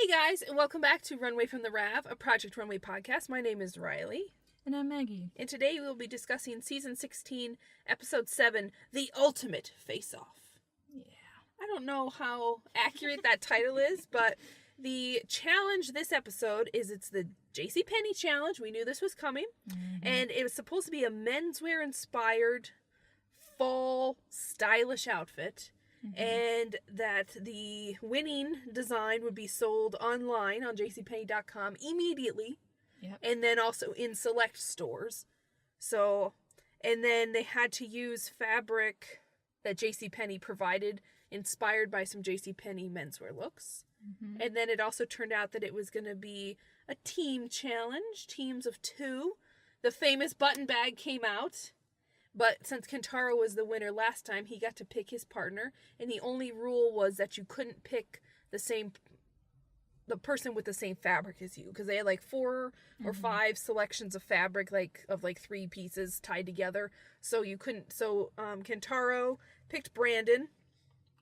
Hey guys, and welcome back to Runway from the Rav, a Project Runway podcast. My name is Riley. And I'm Maggie. And today we will be discussing Season 16, Episode 7, The Ultimate Face-Off. Yeah. I don't know how accurate that title is, but the challenge this episode is it's the JCPenney challenge. We knew this was coming. Mm-hmm. And it was supposed to be a menswear-inspired, fall, stylish outfit. Mm-hmm. And that the winning design would be sold online on jcpenney.com immediately. Yep. And then also in select stores. So, and then they had to use fabric that JCPenney provided, inspired by some JCPenney menswear looks. Mm-hmm. And then it also turned out that it was going to be a team challenge, teams of 2. The famous button bag came out. But since Kentaro was the winner last time, he got to pick his partner. And the only rule was that you couldn't pick the person with the same fabric as you. Because they had like 4 or 5 selections of fabric, of 3 pieces tied together. So you couldn't. So Kentaro picked Brandon.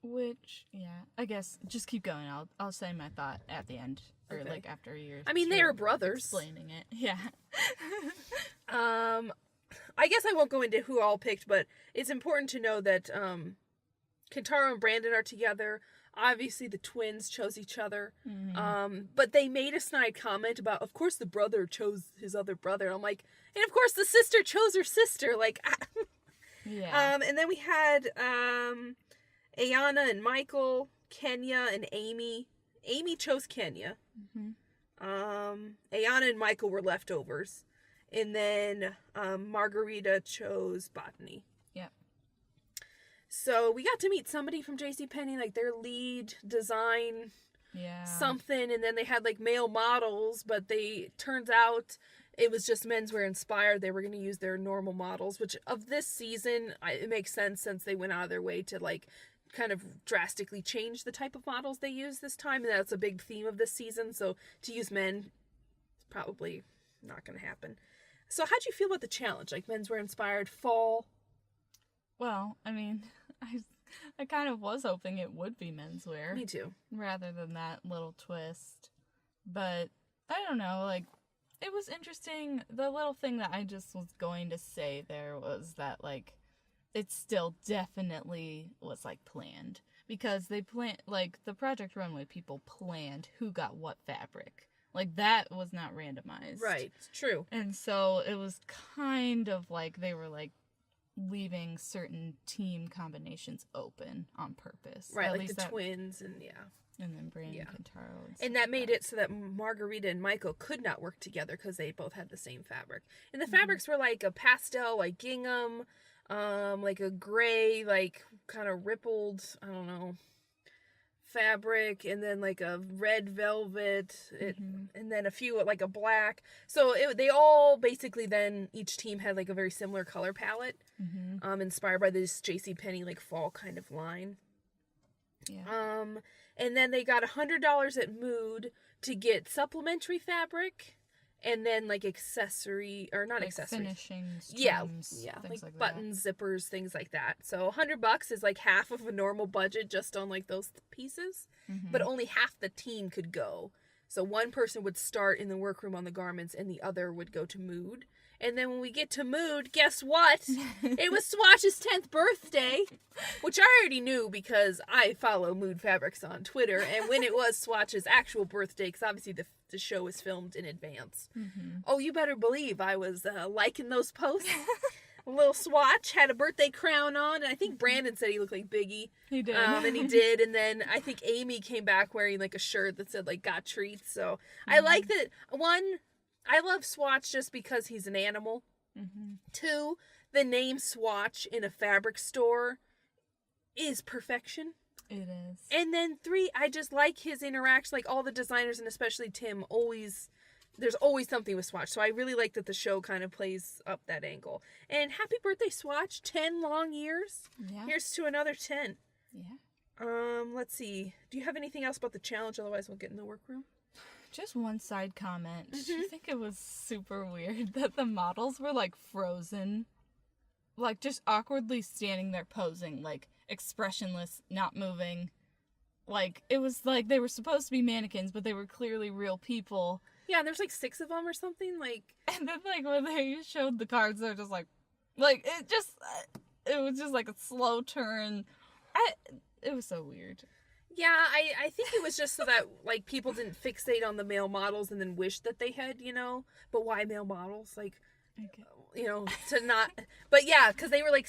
Which, yeah, I guess, just keep going. I'll say my thought at the end. Or Okay. After you're they are brothers. Explaining it. Yeah. I guess I won't go into who all picked, but it's important to know that Kentaro and Brandon are together. Obviously, the twins chose each other. Mm-hmm. But they made a snide comment about, of course, the brother chose his other brother. I'm like, and of course, the sister chose her sister. Yeah. And then we had Ayana and Michael, Kenya and Amy. Amy chose Kenya. Mm-hmm. Ayana and Michael were leftovers. And then Margarita chose Botany. Yep. So we got to meet somebody from JCPenney, like their lead design something. And then they had male models, but turns out it was just menswear inspired. They were going to use their normal models, which of this season, it makes sense since they went out of their way to kind of drastically change the type of models they use this time. And that's a big theme of this season. So to use men is probably not going to happen. So how'd you feel about the challenge? Menswear inspired fall? Well, I kind of was hoping it would be menswear. Me too. Rather than that little twist. But, I don't know, it was interesting. The little thing that I just was going to say there was that, it still definitely was, planned. Because they planned, the Project Runway people planned who got what fabric. That was not randomized. Right, true. And so it was kind of they were, leaving certain team combinations open on purpose. Right, at least the twins and, And then Brandon, Kentaro. And that made it so that Margarita and Michael could not work together because they both had the same fabric. And the fabrics were a pastel, gingham, a gray, kind of rippled, I don't know, fabric, and then a red velvet, and then a few a black. So they all basically then each team had a very similar color palette, inspired by this JCPenney fall kind of line. Yeah. And then they got $100 at Mood to get supplementary fabric. And then accessory, or not accessories. Finishing streams, things like buttons, zippers, things like that. So $100 is half of a normal budget just on those pieces. Mm-hmm. But only half the team could go. So one person would start in the workroom on the garments and the other would go to Mood. And then when we get to Mood, guess what? It was Swatch's 10th birthday, which I already knew because I follow Mood Fabrics on Twitter. And when it was Swatch's actual birthday, because obviously the show was filmed in advance. Mm-hmm. Oh, you better believe I was liking those posts. Little Swatch had a birthday crown on, and I think Brandon said he looked like Biggie. He did. And he did, and then I think Amy came back wearing a shirt that said got treats. So I like that. One, I love Swatch just because he's an animal. Mm-hmm. 2, the name Swatch in a fabric store is perfection. It is. And then 3, I just like his interaction. All the designers, and especially Tim, there's always something with Swatch. So I really like that the show kind of plays up that angle. And happy birthday, Swatch. 10 long years. Yeah. Here's to another 10. Yeah. Let's see. Do you have anything else about the challenge? Otherwise, we'll get in the workroom. Just one side comment. Mm-hmm. I think it was super weird that the models were frozen. Just awkwardly standing there posing, expressionless, not moving. like, it was like they were supposed to be mannequins, but they were clearly real people. Yeah, there's like 6 of them or something, like... And then, like, when they showed the cards, they're just like, it was just like a slow turn. It was so weird. Yeah, I think it was just so that, like, people didn't fixate on the male models and then wish that they had, you know, but why male models? Like, Okay. you know, to not... But yeah, because they were, like,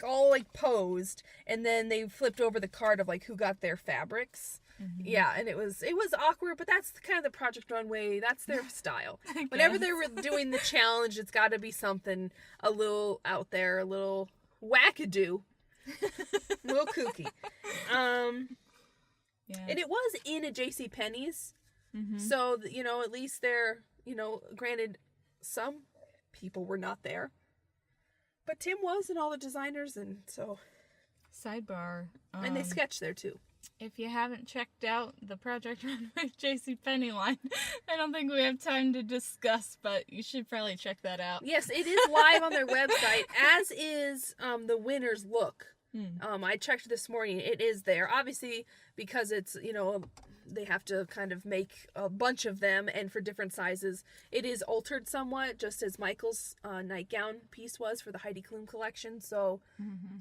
all, like, posed, and then they flipped over the card of, like, who got their fabrics. Mm-hmm. Yeah, and it was awkward, but that's kind of the Project Runway. That's their style. Whenever they were doing the challenge, it's got to be something a little out there, a little wackadoo, a little kooky. Yeah. And it was in a JCPenney's, so you know, at least they're, you know, granted, some people were not there, but Tim was, and all the designers, and so. Sidebar. And they sketched there too. If you haven't checked out the Project Runway JCPenney line, I don't think we have time to discuss, but you should probably check that out. Yes, it is live on their website, as is the winner's look. I checked this morning. It is there. Obviously, because it's, you know, they have to kind of make a bunch of them, and for different sizes. It is altered somewhat, just as Michael's nightgown piece was for the Heidi Klum collection. So,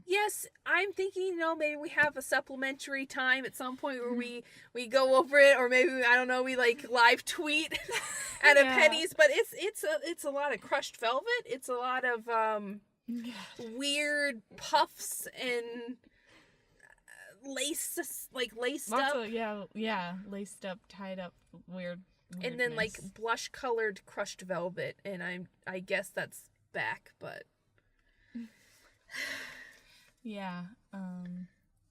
yes, I'm thinking, you know, maybe we have a supplementary time at some point where we go over it, or maybe, I don't know, we like live tweet at a Penny's. But it's a lot of crushed velvet. It's a lot of weird puffs and laced Lots up. Of, laced up, tied up, weirdness. And then like blush colored crushed velvet, and I guess that's back, but yeah,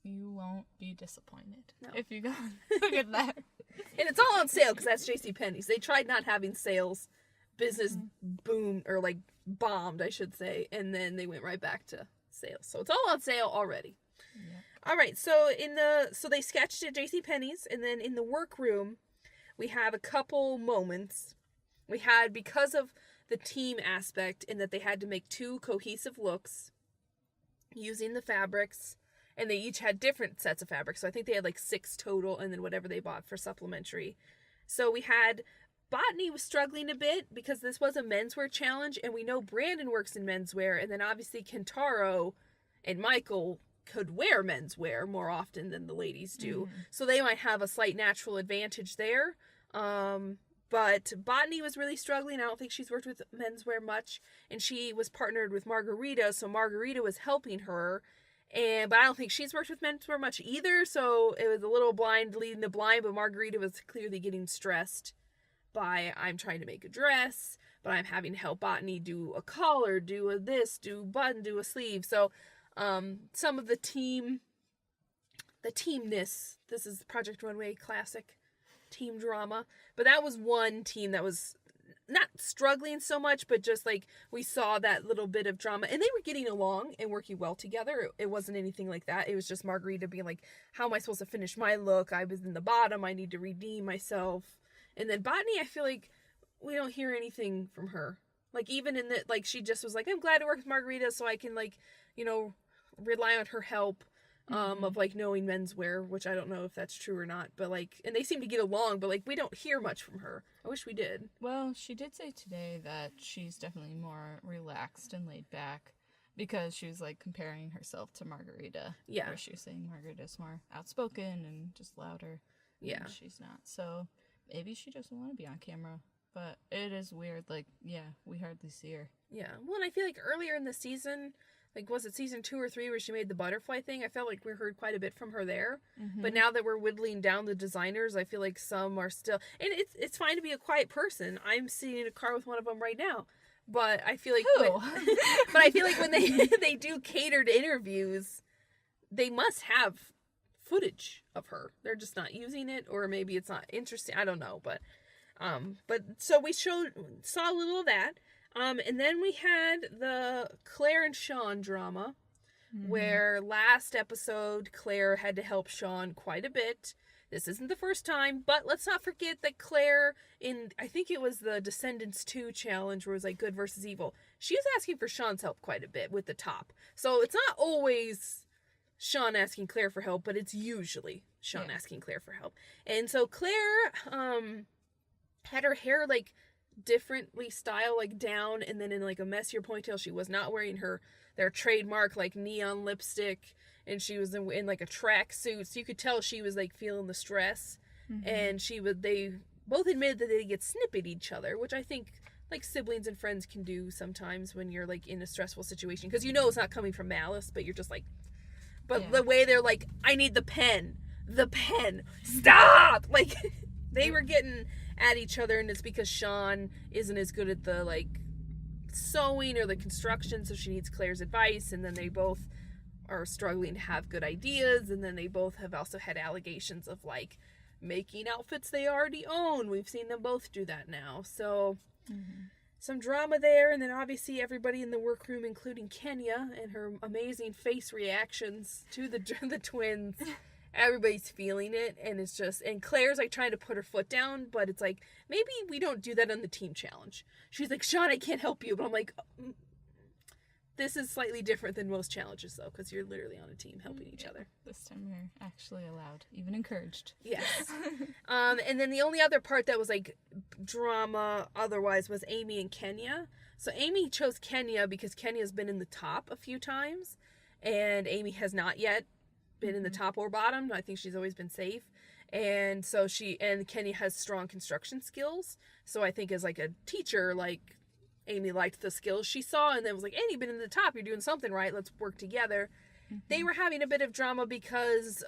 you won't be disappointed if you go look at that. And it's all on sale because that's JCPenney's. They tried not having sales, business boomed, or like bombed, I should say, and then they went right back to sales. So it's all on sale already. Yeah. All right, so they sketched at JCPenney's, and then in the workroom, we have a couple moments. We had, because of the team aspect, in that they had to make 2 cohesive looks using the fabrics, and they each had different sets of fabrics. So I think they had like 6 total, and then whatever they bought for supplementary. So we had Botany was struggling a bit because this was a menswear challenge, and we know Brandon works in menswear, and then obviously Kentaro and Michael could wear menswear more often than the ladies do. So they might have a slight natural advantage there. But Botany was really struggling. I don't think she's worked with menswear much, and she was partnered with Margarita, so Margarita was helping her. But I don't think she's worked with menswear much either, so it was a little blind leading the blind, but Margarita was clearly getting stressed by, I'm trying to make a dress, but I'm having to help Botany do a collar, do a this, do a button, do a sleeve. So some of the teamness, this is Project Runway classic team drama, but that was one team that was not struggling so much, but just like we saw that little bit of drama, and they were getting along and working well together. It wasn't anything like that. It was just Margarita being like, how am I supposed to finish my look? I was in the bottom. I need to redeem myself. And then Botany, I feel like we don't hear anything from her. Like, even in the, like, she just was like, I'm glad to work with Margarita so I can, like, you know, rely on her help of, like, knowing menswear, which I don't know if that's true or not. But, like, and they seem to get along, but, like, we don't hear much from her. I wish we did. Well, she did say today that she's definitely more relaxed and laid back because she was, like, comparing herself to Margarita. Yeah. Where she was saying Margarita's more outspoken and just louder. Yeah. She's not. So maybe she doesn't want to be on camera. But it is weird, like, yeah, we hardly see her. Yeah, well, and I feel like earlier in the season, like, was it season 2 or 3 where she made the butterfly thing? I felt like we heard quite a bit from her there. But now that we're whittling down the designers, I feel like some are still... And it's fine to be a quiet person. I'm sitting in a car with one of them right now. But I feel like... but I feel like when they do catered interviews, they must have footage of her. They're just not using it, or maybe it's not interesting. I don't know, but so we saw a little of that. And then we had the Claire and Sean drama, where last episode Claire had to help Sean quite a bit. This isn't the first time, but let's not forget that Claire, I think it was the Descendants 2 challenge where it was like good versus evil, she was asking for Sean's help quite a bit with the top. So it's not always Sean asking Claire for help, but it's usually Sean asking Claire for help. And so Claire had her hair like differently styled, like down and then in like a messier ponytail. She was not wearing their trademark like neon lipstick, and she was in like a track suit, so you could tell she was like feeling the stress. And they both admitted that they get snippy at each other, which I think like siblings and friends can do sometimes when you're like in a stressful situation, because you know it's not coming from malice, but you're just like, the way they're like, I need the pen, stop, like they were getting at each other. And it's because Sean isn't as good at the like sewing or the construction, so she needs Claire's advice. And then they both are struggling to have good ideas, and then they both have also had allegations of like making outfits they already own. We've seen them both do that now, so some drama there. And then obviously everybody in the workroom, including Kenya and her amazing face reactions to the twins, everybody's feeling it. And it's just, and Claire's like trying to put her foot down, but it's like, maybe we don't do that on the team challenge. She's like, Sean, I can't help you. But I'm like, this is slightly different than most challenges, though, because you're literally on a team helping each other. This time you're actually allowed, even encouraged. Yes. And then the only other part that was like drama otherwise was Amy and Kenya. So Amy chose Kenya because Kenya's been in the top a few times, and Amy has not yet been in the top or bottom. I think she's always been safe. And so Kenya has strong construction skills. So I think as like a teacher, like, Amy liked the skills she saw and then was like, hey, you've been in the top, you're doing something right, let's work together. They were having a bit of drama because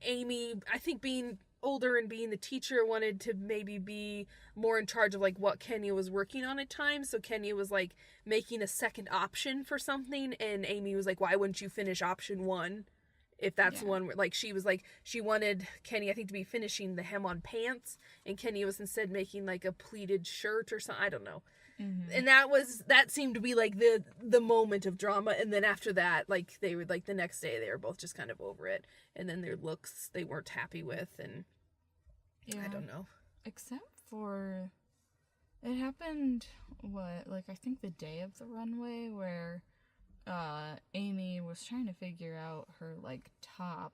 Amy, I think being older and being the teacher, wanted to maybe be more in charge of like what Kenya was working on at times. So Kenya was like making a second option for something, and Amy was like, why wouldn't you finish option 1? If that's the one where, like, she was like, she wanted Kenny, I think, to be finishing the hem on pants, and Kenny was instead making like a pleated shirt or something. I don't know. And that seemed to be like the moment of drama. And then after that, like, they were like, the next day they were both just kind of over it. And then their looks they weren't happy with, and I don't know. Except for, it happened, I think the day of the runway, where Amy was trying to figure out her like top,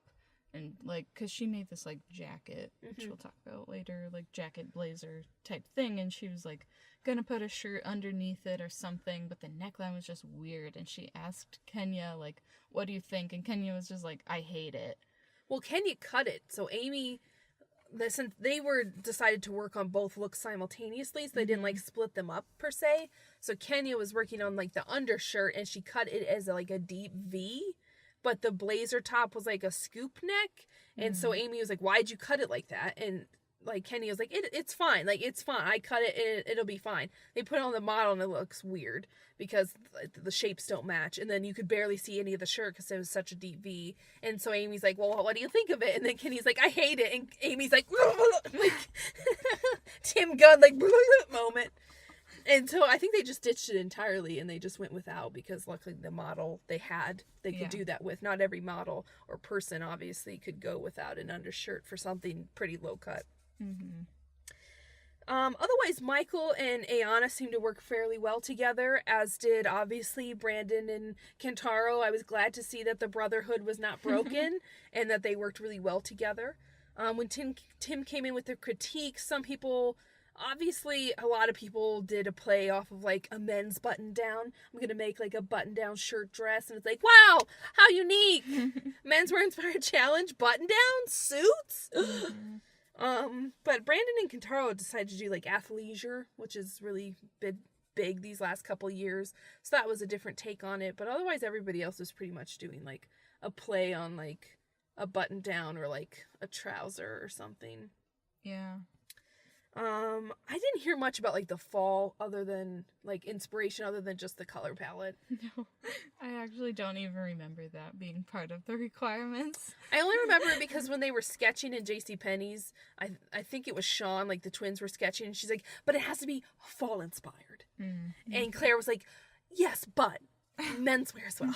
and like, because she made this like jacket, which we'll talk about later, like jacket blazer type thing, and she was like gonna put a shirt underneath it or something, but the neckline was just weird, and she asked Kenya like, what do you think? And Kenya was just like, I hate it. Well, Kenya cut it, so Amy, since they were decided to work on both looks simultaneously, so they didn't like split them up per se. So Kenya was working on like the undershirt, and she cut it as like a deep V, but the blazer top was like a scoop neck. And so Amy was like, why'd you cut it like that? And like Kenya was like, it's fine, like it's fine, I cut it and it'll be fine. They put it on the model and it looks weird because the shapes don't match, and then you could barely see any of the shirt because it was such a deep V. And so Amy's like, well, what do you think of it? And then Kenny's like, I hate it. And Amy's like Tim Gunn like moment. And so I think they just ditched it entirely, and they just went without, because luckily the model they could do that with. Not every model or person obviously could go without an undershirt for something pretty low cut. Otherwise, Michael and Ayana seemed to work fairly well together, as did obviously Brandon and Kentaro. I was glad to see that the brotherhood was not broken and that they worked really well together. When Tim came in with the critiques, some people, obviously a lot of people did a play off of like a men's button down. I'm gonna make like a button down shirt dress, and it's like, wow, how unique. Menswear Inspired Challenge button down suits. But Brandon and Kentaro decided to do like athleisure, which is really big these last couple years. So that was a different take on it. But otherwise, everybody else was pretty much doing like a play on like a button down or like a trouser or something. Yeah. I didn't hear much about like the fall other than like inspiration, other than just the color palette. No, I actually don't even remember that being part of the requirements. I only remember it because when they were sketching in JCPenney's, I think it was Sean, like the twins were sketching, and she's like, but it has to be fall inspired. And Claire was like, yes, but menswear as well.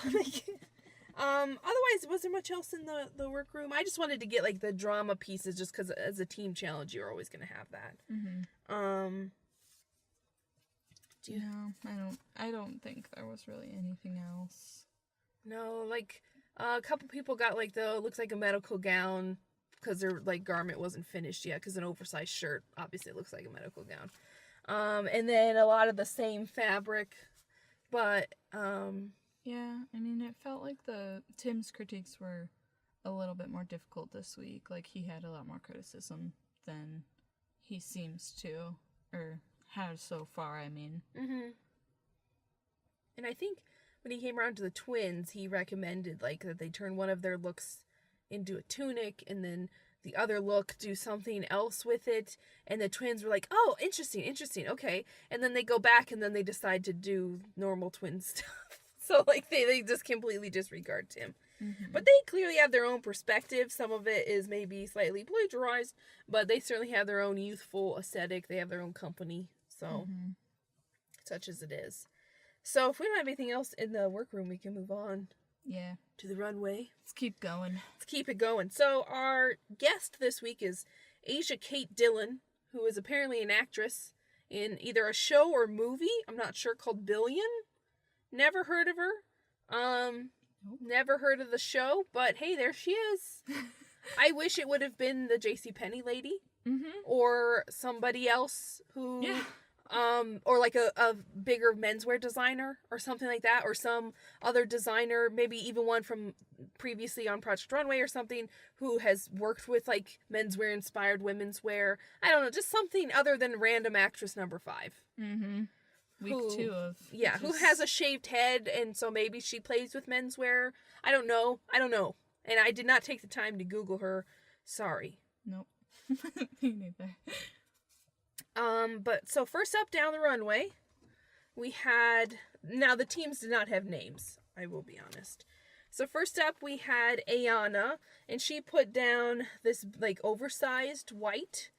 Otherwise, was there much else in the workroom? I just wanted to get like the drama pieces, just because as a team challenge, you're always going to have that. I don't think there was really anything else. No, like a couple people got like looks like a medical gown because their like garment wasn't finished yet, because an oversized shirt obviously looks like a medical gown. And then a lot of the same fabric, but yeah, I mean, it felt like Tim's critiques were a little bit more difficult this week. Like, he had a lot more criticism than he seems to, or has so far, I mean. Mm-hmm. And I think when he came around to the twins, he recommended, like, that they turn one of their looks into a tunic, and then the other look do something else with it. And the twins were like, oh, interesting, okay. And then they go back, and then they decide to do normal twin stuff. So, like, they just completely disregard Tim. Mm-hmm. But they clearly have their own perspective. Some of it is maybe slightly plagiarized, but they certainly have their own youthful aesthetic. They have their own company. So, such as it is. So, if we don't have anything else in the workroom, we can move on. Yeah. To the runway. Let's keep going. Let's keep it going. So, our guest this week is Asia Kate Dillon, who is apparently an actress in either a show or movie. I'm not sure, called Billion. Never heard of her. Nope. Never heard of the show, but hey, there she is. I wish it would have been the JCPenney lady. Mm-hmm. Or somebody else who... Yeah. Or like a bigger menswear designer or something like that, or some other designer, maybe even one from previously on Project Runway or something, who has worked with like menswear inspired women's wear. I don't know, just something other than random actress number 5. Mm-hmm. Week 2 of... Yeah, who has a shaved head, and so maybe she plays with menswear. I don't know. And I did not take the time to Google her. Sorry. Nope. Me neither. But so first up down the runway, we had, now the teams did not have names, I will be honest. So first up we had Ayana, and she put down this like oversized white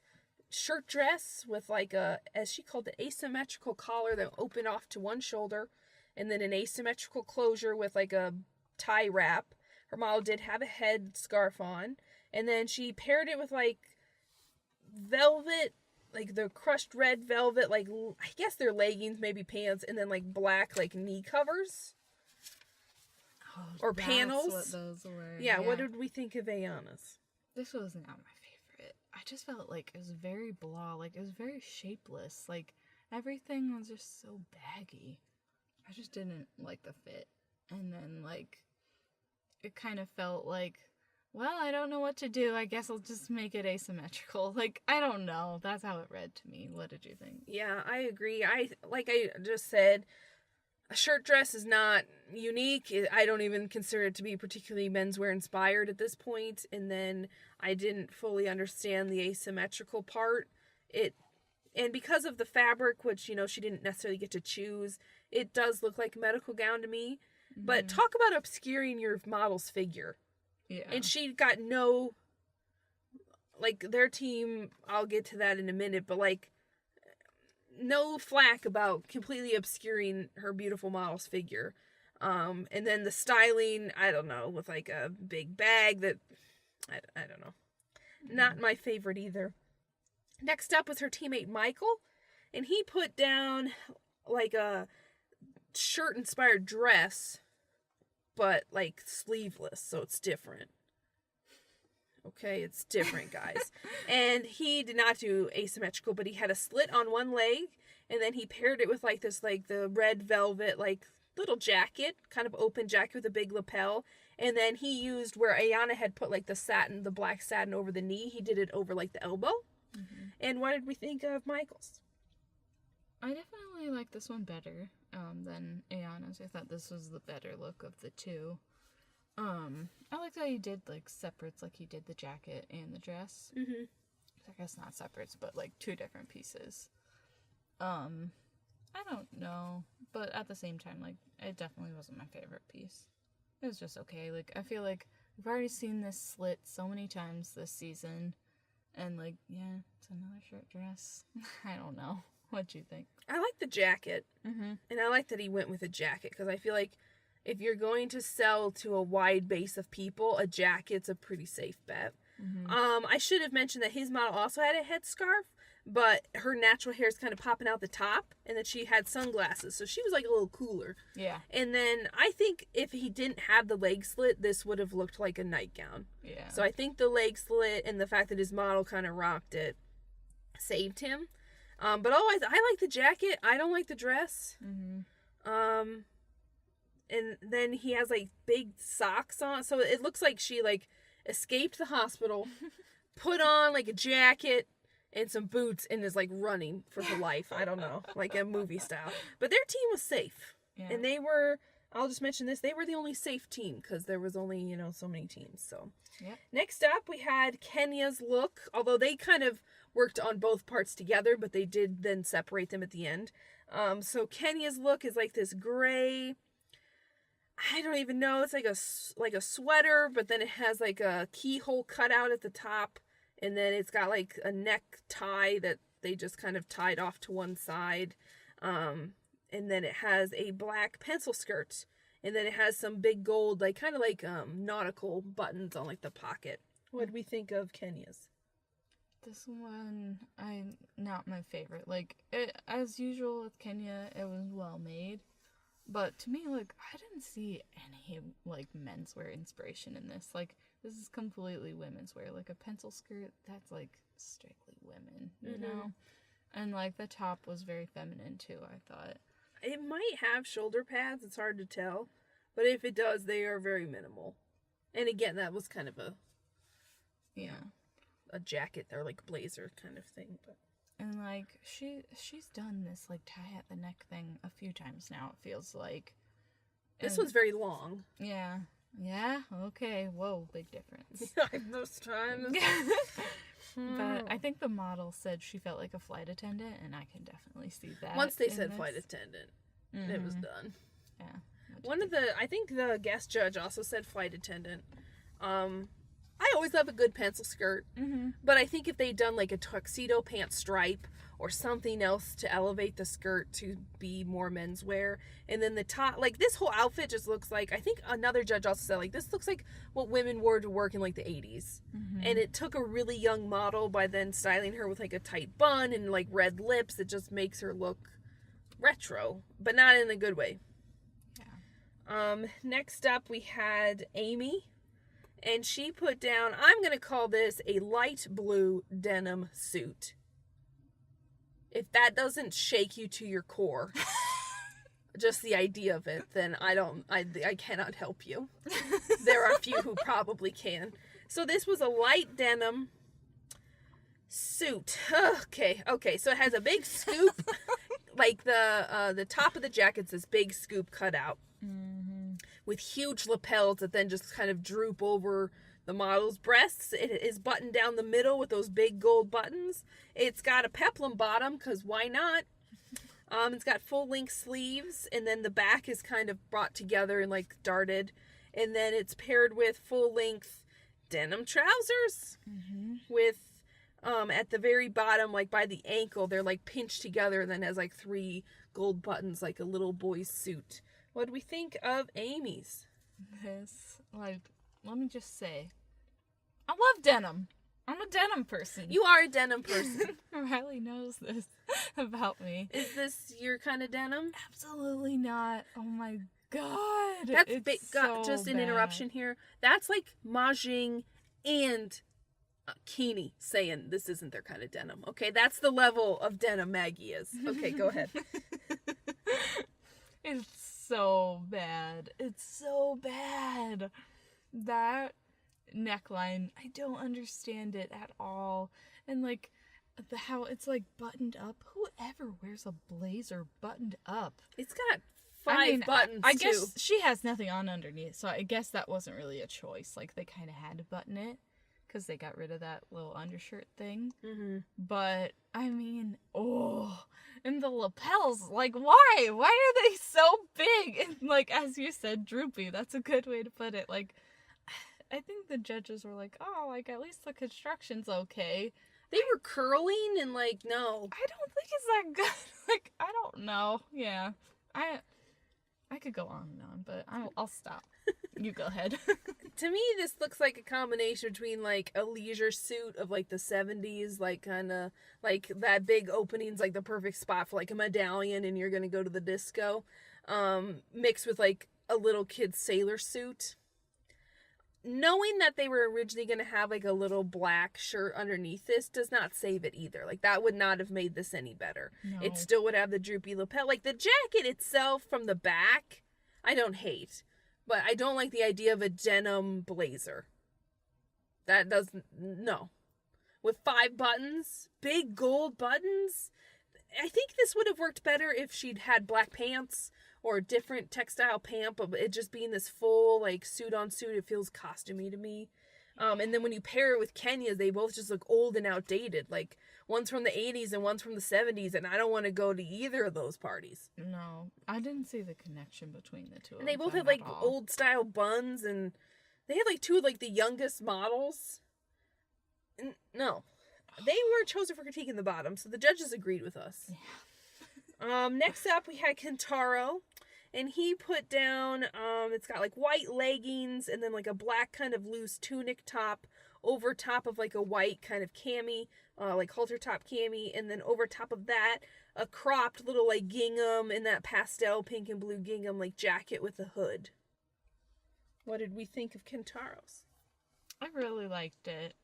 shirt dress with like a, as she called it, asymmetrical collar that opened off to one shoulder, and then an asymmetrical closure with like a tie wrap. Her model did have a head scarf on, and then she paired it with like velvet, like the crushed red velvet, like I guess they're leggings, maybe pants, and then like black like knee covers or panels. What those were. Yeah, what did we think of Ayana's? This was not my favorite. I just felt like it was very blah, like it was very shapeless. Like everything was just so baggy. I just didn't like the fit. And then like it kind of felt like, well, I don't know what to do. I guess I'll just make it asymmetrical. Like, I don't know. That's how it read to me. What did you think? Yeah, I agree. Like I just said, a shirt dress is not unique. I don't even consider it to be particularly menswear inspired at this point. And then I didn't fully understand the asymmetrical part. And because of the fabric, which, you know, she didn't necessarily get to choose, it does look like a medical gown to me. Mm-hmm. But talk about obscuring your model's figure. Yeah. And she got no, like, their team, I'll get to that in a minute, but, like, no flack about completely obscuring her beautiful model's figure. And then the styling, I don't know, with, like, a big bag that, I don't know. Not my favorite either. Next up was her teammate Michael, and he put down, like, a shirt-inspired dress, but like sleeveless, so it's different. Okay, it's different, guys. And he did not do asymmetrical, but he had a slit on one leg, and then he paired it with like this, like the red velvet, like little jacket, kind of open jacket with a big lapel. And then he used where Ayana had put like the black satin over the knee, he did it over like the elbow. Mm-hmm. And what did we think of Michael's? I definitely like this one better than Ayana's. I thought this was the better look of the two. I liked how he did like separates, like he did the jacket and the dress. Mm-hmm. I guess not separates, but like two different pieces. I don't know, but at the same time, like it definitely wasn't my favorite piece. It was just okay. Like I feel like we've already seen this slit so many times this season, and like yeah, it's another shirt dress. I don't know. What do you think? I like the jacket, and I like that he went with a jacket, because I feel like if you're going to sell to a wide base of people, a jacket's a pretty safe bet. Mm-hmm. I should have mentioned that his model also had a headscarf, but her natural hair is kind of popping out the top, and then she had sunglasses, so she was like a little cooler. Yeah. And then I think if he didn't have the leg slit, this would have looked like a nightgown. Yeah. So I think the leg slit and the fact that his model kind of rocked it saved him. But otherwise, I like the jacket. I don't like the dress. Mm-hmm. And then he has like big socks on, so it looks like she like escaped the hospital, put on like a jacket and some boots, and is like running for her life. I don't know, like a movie style. But their team was safe, and they were. I'll just mention this: they were the only safe team because there was only so many teams. So next up, we had Kenya's look. Although they kind of worked on both parts together, but they did then separate them at the end. So Kenya's look is like this gray. I don't even know. It's like a sweater, but then it has like a keyhole cutout at the top, and then it's got like a neck tie that they just kind of tied off to one side, and then it has a black pencil skirt, and then it has some big gold, like kind of like nautical buttons on like the pocket. What did we think of Kenya's? This one, not my favorite. Like as usual with Kenya, it was well made. But to me, like, I didn't see any, like, menswear inspiration in this. Like, this is completely women's wear. Like, a pencil skirt, that's, like, strictly women, you know? And, like, the top was very feminine, too, I thought. It might have shoulder pads. It's hard to tell. But if it does, they are very minimal. And, again, that was kind of a jacket or, like, blazer kind of thing, but... And, like, she's done this, like, tie at the neck thing a few times now, it feels like. This one's very long. Yeah. Yeah? Okay. Whoa, big difference. I'm just trying to... But I think the model said she felt like a flight attendant, and I can definitely see that. Once they said flight attendant, it was done. Yeah. I think the guest judge also said flight attendant. I always love a good pencil skirt, but I think if they'd done like a tuxedo pant stripe or something else to elevate the skirt to be more menswear, and then the top, like this whole outfit just looks like, I think another judge also said, like, this looks like what women wore to work in like the 80s. And it took a really young model by then styling her with like a tight bun and like red lips. It just makes her look retro, but not in a good way. Yeah. Next up we had Amy. And she put down, I'm going to call this a light blue denim suit. If that doesn't shake you to your core, just the idea of it, then I cannot help you. There are a few who probably can. So this was a light denim suit. Okay. So it has a big scoop, like the top of the jacket's this big scoop cut out. With huge lapels that then just kind of droop over the model's breasts. It is buttoned down the middle with those big gold buttons. It's got a peplum bottom, because why not? It's got full-length sleeves, and then the back is kind of brought together and, like, darted. And then it's paired with full-length denim trousers with, at the very bottom, like, by the ankle, they're, like, pinched together and then has, like, 3 gold buttons, like a little boy's suit. What do we think of Amy's? This, like, let me just say, I love denim. I'm a denim person. You are a denim person. Riley knows this about me. Is this your kind of denim? Absolutely not. Oh my god. That's it's big. so Just an bad. interruption here. That's like Mahjong and Keeney saying this isn't their kind of denim. Okay, that's the level of denim Maggie is. Okay, go ahead. It's so bad. It's so bad. That neckline, I don't understand it at all. And like how it's like buttoned up. Whoever wears a blazer buttoned up? It's got 5 buttons. I guess she has nothing on underneath, so I guess that wasn't really a choice. Like they kind of had to button it because they got rid of that little undershirt thing. But I mean, and the lapels, like, why? Why are they so big? And, like, as you said, droopy. That's a good way to put it. Like, I think the judges were like, oh, like, at least the construction's okay. They were curling and, like, no. I don't think it's that good. Like, I don't know. Yeah. I could go on and on, but I'll stop. You go ahead. to me, this looks like a combination between, like, a leisure suit of, like, the 70s, like, kind of, like, that big opening's, like, the perfect spot for, like, a medallion and you're gonna go to the disco, mixed with, like, a little kid's sailor suit. Knowing that they were originally going to have, like, a little black shirt underneath this does not save it either. Like, that would not have made this any better. No. It still would have the droopy lapel. Like, the jacket itself from the back, I don't hate. But I don't like the idea of a denim blazer. That doesn't... No. With 5 buttons, big gold buttons. I think this would have worked better if she'd had black pants or a different textile pant, but it just being this full, like, suit-on-suit, it feels costumey to me. And then when you pair it with Kenya's, they both just look old and outdated. Like, one's from the 80s and one's from the 70s, and I don't want to go to either of those parties. No, I didn't see the connection between the two of them. And they both have, like, old-style buns, and they have, like, 2 of, like, the youngest models. No. They were chosen for critiquing the bottom, so the judges agreed with us. Yeah. Next up, we had Kentaro, and he put down, it's got, like, white leggings, and then, like, a black kind of loose tunic top over top of, like, a white kind of cami, like, halter top cami, and then over top of that, a cropped little, like, gingham in that pastel pink and blue gingham, like, jacket with a hood. What did we think of Kentaro's? I really liked it.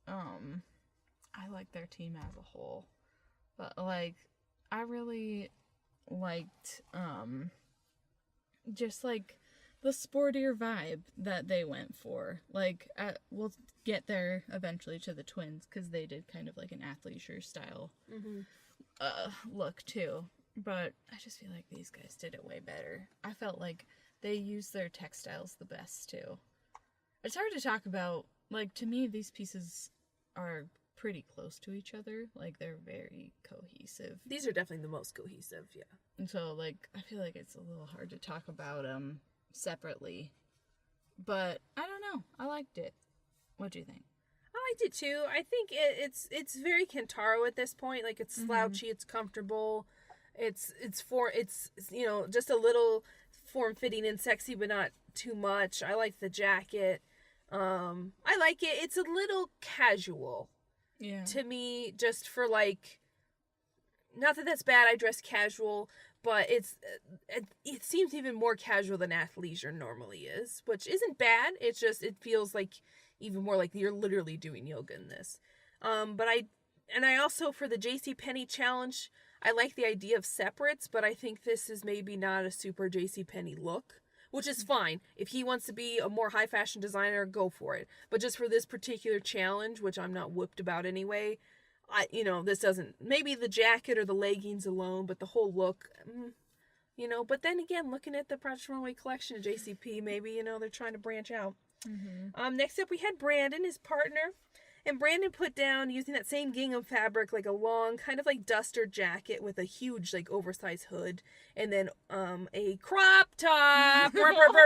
I like their team as a whole. But, like, I really liked, just, like, the sportier vibe that they went for. Like, we'll get there eventually to the twins, because they did kind of, like, an athleisure style look, too. But I just feel like these guys did it way better. I felt like they used their textiles the best, too. It's hard to talk about. Like, to me, these pieces are pretty close to each other. Like, they're very cohesive. These are definitely the most cohesive, yeah. And so, like, I feel like it's a little hard to talk about them separately. But, I don't know. I liked it. What do you think? I liked it, too. I think it's very Kentaro at this point. Like, it's slouchy, it's comfortable. It's you know, just a little form-fitting and sexy, but not too much. I like the jacket. I like it. It's a little casual. Yeah. To me, just for, like, not that that's bad, I dress casual, but it seems even more casual than athleisure normally is, which isn't bad. It's just, it feels like even more like you're literally doing yoga in this. But I also, for the JCPenney challenge, I like the idea of separates, but I think this is maybe not a super JCPenney look. Which is fine. If he wants to be a more high fashion designer, go for it. But just for this particular challenge, which I'm not whooped about anyway, this doesn't, maybe the jacket or the leggings alone, but the whole look, but then again, looking at the Project Runway collection of JCP, maybe, they're trying to branch out. Mm-hmm. Next up, we had Brandon, his partner. And Brandon put down, using that same gingham fabric, like a long, kind of like duster jacket with a huge, like, oversized hood. And then a crop top. You called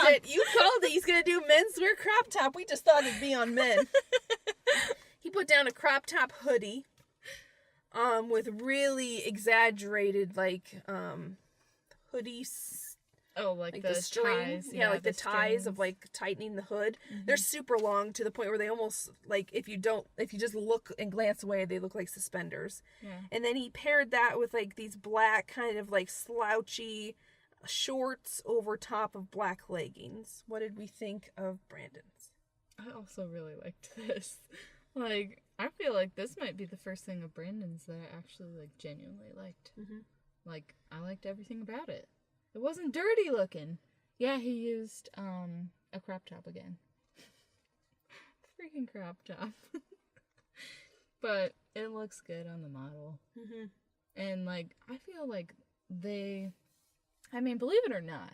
it. You called it. He's going to do menswear crop top. We just thought it'd be on men. He put down a crop top hoodie with really exaggerated, like, hoodies. Oh, like the string, ties. Yeah, like the ties of, like, tightening the hood. Mm-hmm. They're super long to the point where they almost, like, if you just look and glance away, they look like suspenders. Yeah. And then he paired that with, like, these black kind of, like, slouchy shorts over top of black leggings. What did we think of Brandon's? I also really liked this. Like, I feel like this might be the first thing of Brandon's that I actually, like, genuinely liked. Mm-hmm. Like, I liked everything about it. It wasn't dirty looking. Yeah, he used a crop top again. Freaking crop top. But it looks good on the model. Mm-hmm. And, like, I feel like believe it or not,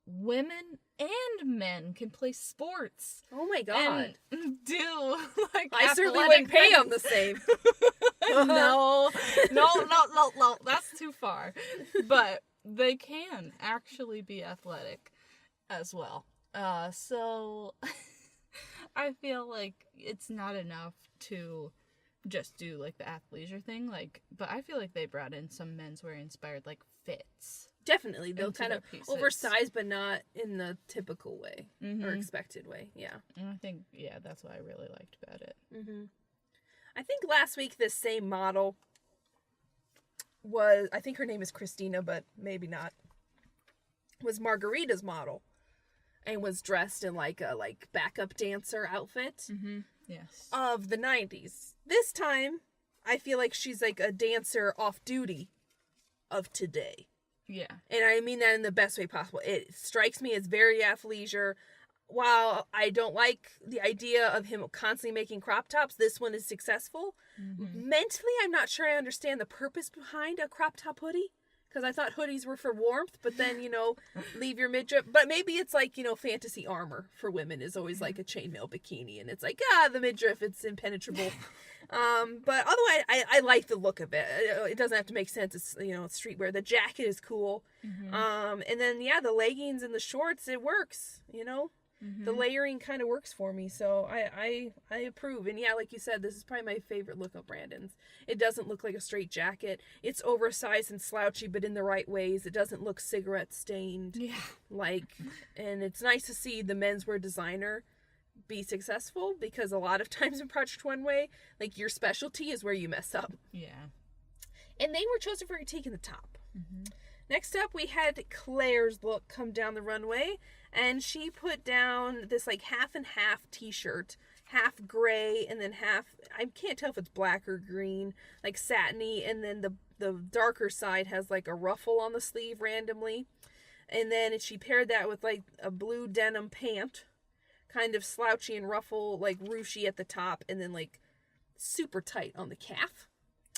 women and men can play sports. Oh my god. And do, like, I certainly wouldn't pay them the same. No. That's too far. But they can actually be athletic as well. So I feel like it's not enough to just do, like, the athleisure thing. Like, but I feel like they brought in some menswear inspired, like, fits. Definitely. They'll into kind their of pieces. oversized, but not in the typical way or Mhm. expected way. Yeah. And I think, yeah, that's what I really liked about it. I think last week this same model was, I think her name is Christina, but maybe not, was Margarita's model and was dressed in like a backup dancer outfit Yes. of the 90s. This time, I feel like she's like a dancer off duty of today. Yeah. And I mean that in the best way possible. It strikes me as very athleisure. While I don't like the idea of him constantly making crop tops, this one is successful. Mentally, I'm not sure I understand the purpose behind a crop top hoodie. Because I thought hoodies were for warmth, but then, leave your midriff. But maybe it's like, fantasy armor for women is always like a chainmail bikini. And it's like, the midriff, it's impenetrable. But otherwise, I like the look of it. It doesn't have to make sense. It's, it's streetwear. The jacket is cool. And then, the leggings and the shorts, it works, The layering kind of works for me, so I approve. And like you said, this is probably my favorite look of Brandon's. It doesn't look like a straight jacket. It's oversized and slouchy, but in the right ways. It doesn't look cigarette stained. Yeah. And it's nice to see the menswear designer be successful, because a lot of times in Project Runway, your specialty is where you mess up. Yeah. And they were chosen for taking the top. Next up, we had Claire's look come down the runway, and she put down this half and half t-shirt, half gray and then half, I can't tell if it's black or green, satiny, and then the darker side has a ruffle on the sleeve randomly. And then she paired that with a blue denim pant, kind of slouchy and ruffle, ruchy at the top, and then super tight on the calf.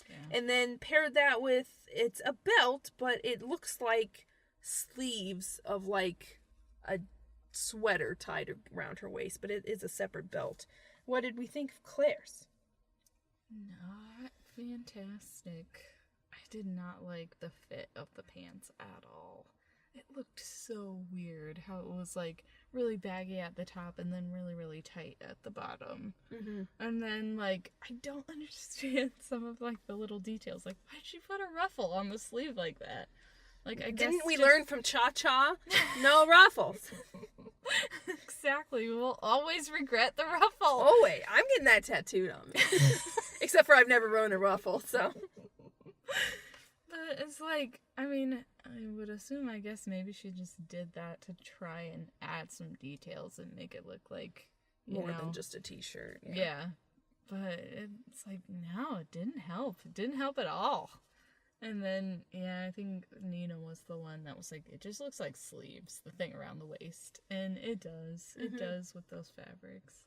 Yeah. And then paired that with, it's a belt, but it looks like sleeves of a sweater tied around her waist, but it is a separate belt. What did we think of Claire's? Not fantastic. I did not like the fit of the pants at all. It looked so weird how it was really baggy at the top and then really, really tight at the bottom. And then I don't understand some of the little details. Why'd she put a ruffle on the sleeve like that? I guess didn't we learn from Cha Cha? No ruffles. Exactly. We'll always regret the ruffle. Oh wait, I'm getting that tattooed on me. Except for I've never worn a ruffle, so. But it's I would assume, I guess maybe she just did that to try and add some details and make it look more than just a t-shirt. Yeah. But it's no, it didn't help. It didn't help at all. And then, I think Nina was the one that was it just looks like sleeves, the thing around the waist. And it does. It does with those fabrics.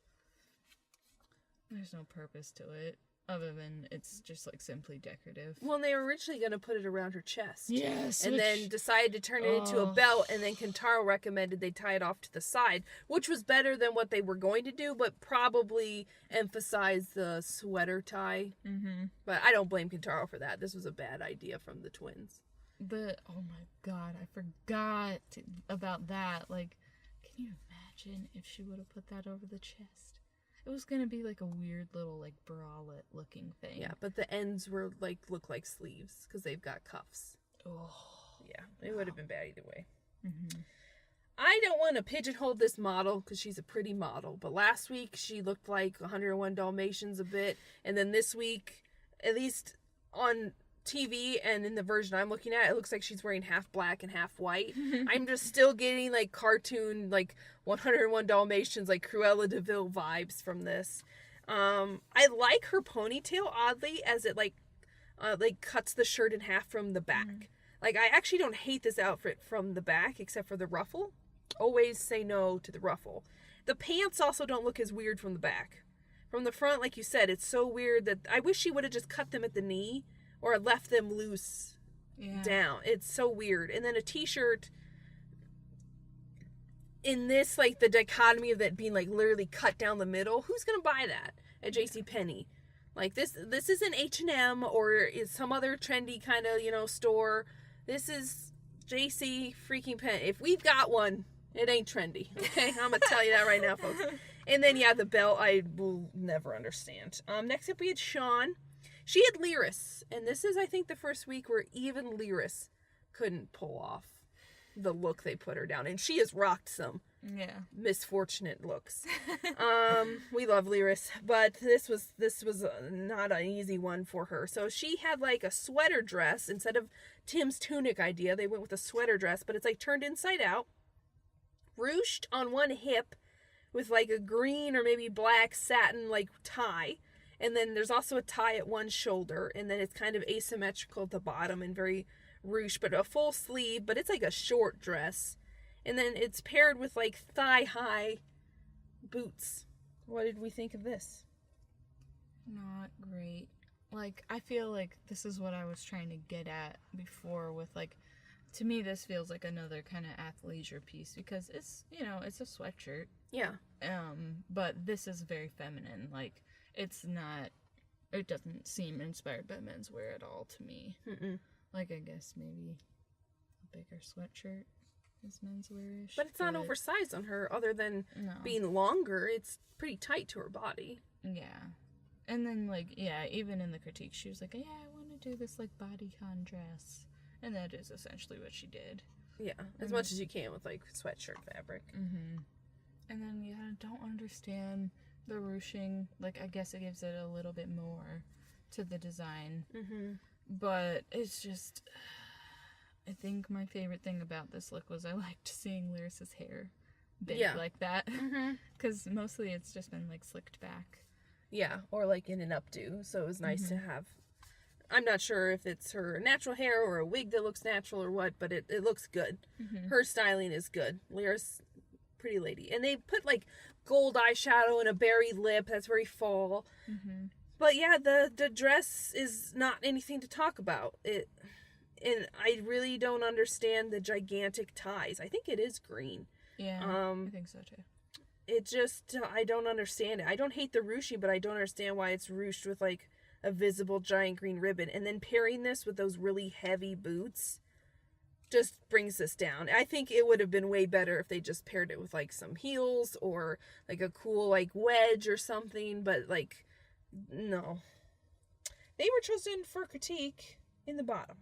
There's no purpose to it. Other than it's just simply decorative. Well, they were originally going to put it around her chest. Yes. And then decided to turn it into a belt, and then Kentaro recommended they tie it off to the side, which was better than what they were going to do, but probably emphasized the sweater tie. But I don't blame Kentaro for that. This was a bad idea from the twins. But, oh my god, I forgot about that. Can you imagine if she would have put that over the chest? It was gonna be a weird little bralette looking thing. Yeah, but the ends were look like sleeves because they've got cuffs. Oh, yeah, it would have been bad either way. I don't want to pigeonhole this model because she's a pretty model, but last week she looked like 101 Dalmatians a bit, and then this week, at least on TV and in the version I'm looking at, it looks like she's wearing half black and half white. I'm just still getting cartoon 101 Dalmatians, Cruella de Vil vibes from this. I like her ponytail oddly as it cuts the shirt in half from the back. I actually don't hate this outfit from the back except for the ruffle. Always say no to the ruffle. The pants also don't look as weird from the back. From the front, like you said, it's so weird that I wish she would have just cut them at the knee or left them loose down. It's so weird. And then a t-shirt in this, the dichotomy of that being, literally cut down the middle. Who's going to buy that at JCPenney? This isn't H&M or is some other trendy kind of, store. This is JC freaking Penny. If we've got one, it ain't trendy. Okay? I'm going to tell you that right now, folks. And then, the belt I will never understand. Next up, we had Sean. She had Lyris, and this is, I think, the first week where even Lyris couldn't pull off the look they put her down. And she has rocked some misfortunate looks. We love Lyris, but this was not an easy one for her. So she had like a sweater dress instead of Tim's tunic idea. They went with a sweater dress, but it's like turned inside out, ruched on one hip with like a green or maybe black satin like tie. And then there's also a tie at one shoulder, and then it's kind of asymmetrical at the bottom and very ruched, but a full sleeve, but it's like a short dress. And then it's paired with like thigh-high boots. What did we think of this? Not great. Like, I feel like this is what I was trying to get at before with, like, to me this feels like another kind of athleisure piece because it's, you know, it's a sweatshirt. Yeah. But this is very feminine. Like, it doesn't seem inspired by menswear at all to me. Mm-mm. Like, I guess maybe a bigger sweatshirt is menswearish. But it's not oversized on her other than being longer. It's pretty tight to her body. Yeah. And then, like, yeah, even in the critique, she was like, yeah, I want to do this, like, bodycon dress. And that is essentially what she did. Yeah, as much as you can with, like, sweatshirt fabric. Mm-hmm. And then, yeah, I don't understand the ruching. Like, I guess it gives it a little bit more to the design. Mm-hmm. But it's just, I think my favorite thing about this look was I liked seeing Lyris's hair big like that. Because mostly it's just been, like, slicked back. Yeah, or, like, in an updo. So it was nice to have. I'm not sure if it's her natural hair or a wig that looks natural or what, but it looks good. Her styling is good. Lyris, pretty lady. And they put, like, gold eyeshadow and a berry lip. That's very fall. But, yeah, the dress is not anything to talk about. And I really don't understand the gigantic ties. I think it is green. Yeah, I think so, too. It just, I don't understand it. I don't hate the ruching, but I don't understand why it's ruched with, like, a visible giant green ribbon. And then pairing this with those really heavy boots just brings this down. I think it would have been way better if they just paired it with, like, some heels or, like, a cool, like, wedge or something. But, like, no. They were chosen for critique in the bottom.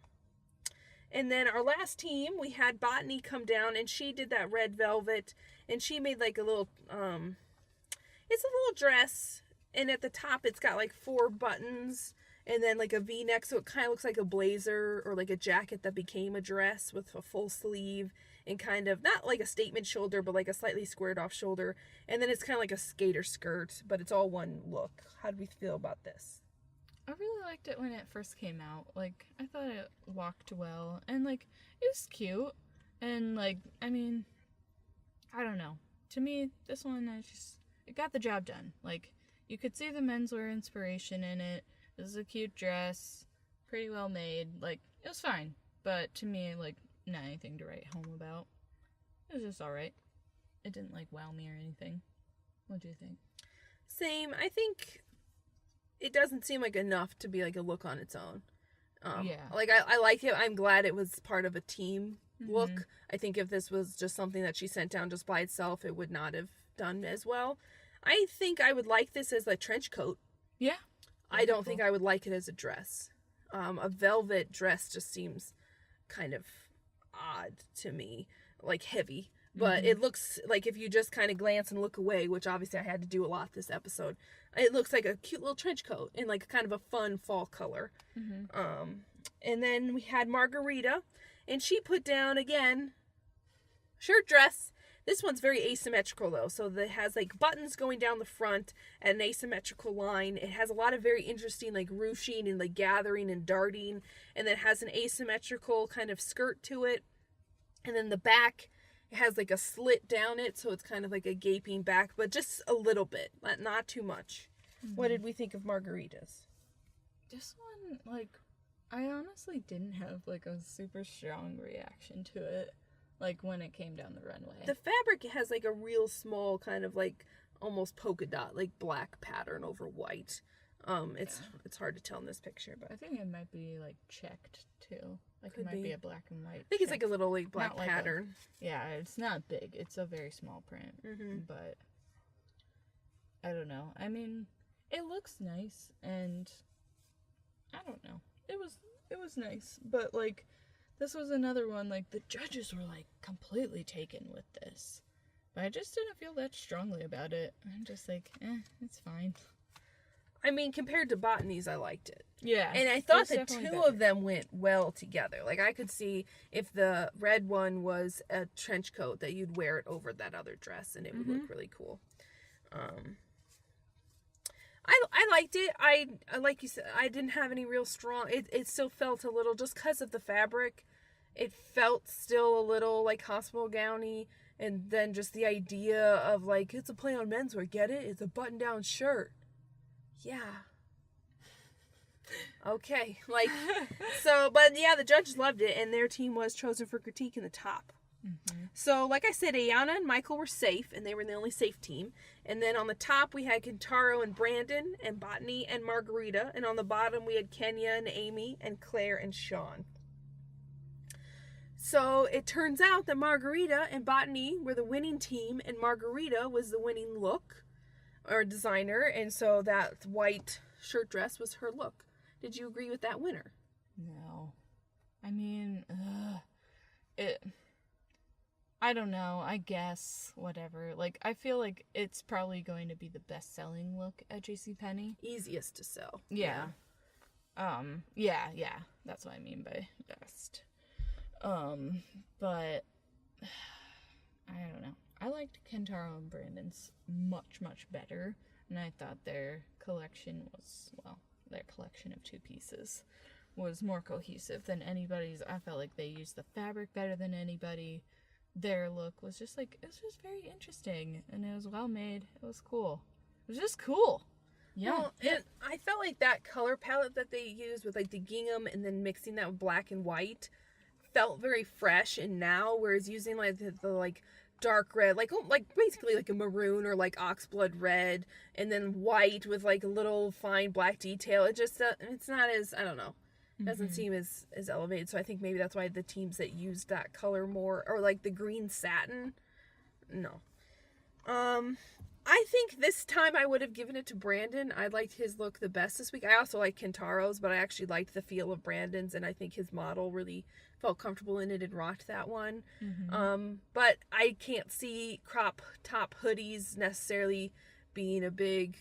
And then our last team, we had Botany come down, and she did that red velvet, and she made, like, a little, it's a little dress, and at the top it's got, like, 4 buttons, and then, like, a V-neck, so it kind of looks like a blazer or, like, a jacket that became a dress with a full sleeve and kind of, not like a statement shoulder, but, like, a slightly squared off shoulder, and then it's kind of like a skater skirt, but it's all one look. How do we feel about this? I really liked it when it first came out. Like, I thought it walked well, and, like, it was cute, and, like, I mean, I don't know. To me, this one, it got the job done. Like, you could see the menswear inspiration in it. This is a cute dress, pretty well made. Like, it was fine, but to me, like, not anything to write home about. It was just alright. It didn't, like, wow me or anything. What do you think? Same. I think it doesn't seem like enough to be, like, a look on its own. Like, I like it. I'm glad it was part of a team look. I think if this was just something that she sent down just by itself, it would not have done as well. I think I would like this as a trench coat. Yeah. I don't think I would like it as a dress. A velvet dress just seems kind of odd to me, like heavy. But it looks like if you just kind of glance and look away, which obviously I had to do a lot this episode, it looks like a cute little trench coat in like kind of a fun fall color. And then we had Margarita, and she put down, again, shirt dress. This one's very asymmetrical, though. So it has, like, buttons going down the front at an asymmetrical line. It has a lot of very interesting, like, ruching and, like, gathering and darting. And then it has an asymmetrical kind of skirt to it. And then the back, it has, like, a slit down it. So it's kind of like a gaping back, but just a little bit. Not too much. What did we think of Margaritas? This one, like, I honestly didn't have, like, a super strong reaction to it. Like, when it came down the runway. The fabric has, like, a real small kind of, like, almost polka dot, like, black pattern over white. It's hard to tell in this picture, but I think it might be, like, checked, too. Like, it might be a black and white. I think it's, like, a little, like, black pattern. Yeah, it's not big. It's a very small print. But, I don't know. I mean, it looks nice, and I don't know. It was nice, but, like, this was another one, like, the judges were, like, completely taken with this. But I just didn't feel that strongly about it. I'm just like, it's fine. I mean, compared to Botany's, I liked it. Yeah. And I thought the two of them went well together. Like, I could see if the red one was a trench coat that you'd wear it over that other dress and it would look really cool. I liked it. I like you said, I didn't have any real strong... It still felt a little, just because of the fabric, it felt still a little, like, hospital gowny. And then just the idea of, like, it's a play on menswear, get it? It's a button-down shirt. Yeah. Okay. Like, so, but yeah, the judges loved it, and their team was chosen for critique in the top. So, like I said, Ayana and Michael were safe, and they were the only safe team. And then on the top, we had Kentaro and Brandon, and Botany and Margarita. And on the bottom, we had Kenya and Amy, and Claire and Sean. So, it turns out that Margarita and Botany were the winning team, and Margarita was the winning look, or designer, and so that white shirt dress was her look. Did you agree with that winner? No. I mean, I don't know, I guess, whatever. Like, I feel like it's probably going to be the best-selling look at JCPenney. Easiest to sell. Yeah. Yeah, that's what I mean by best. But I don't know. I liked Kentaro and Brandon's much, much better. And I thought their collection of two pieces was more cohesive than anybody's. I felt like they used the fabric better than anybody. Their look was just like, it was just very interesting. And it was well made. It was cool. It was just cool. Yeah. Well, and I felt like that color palette that they used with, like, the gingham and then mixing that with black and white felt very fresh and now, whereas using, like, the like, dark red, like basically like a maroon or like oxblood red, and then white with like a little fine black detail. It just it's not as, I don't know, doesn't seem as elevated. So I think maybe that's why the teams that used that color more, or like the green satin, no. I think this time I would have given it to Brandon. I liked his look the best this week. I also like Kentaro's, but I actually liked the feel of Brandon's, and I think his model really felt comfortable in it and rocked that one. But I can't see crop top hoodies necessarily being a big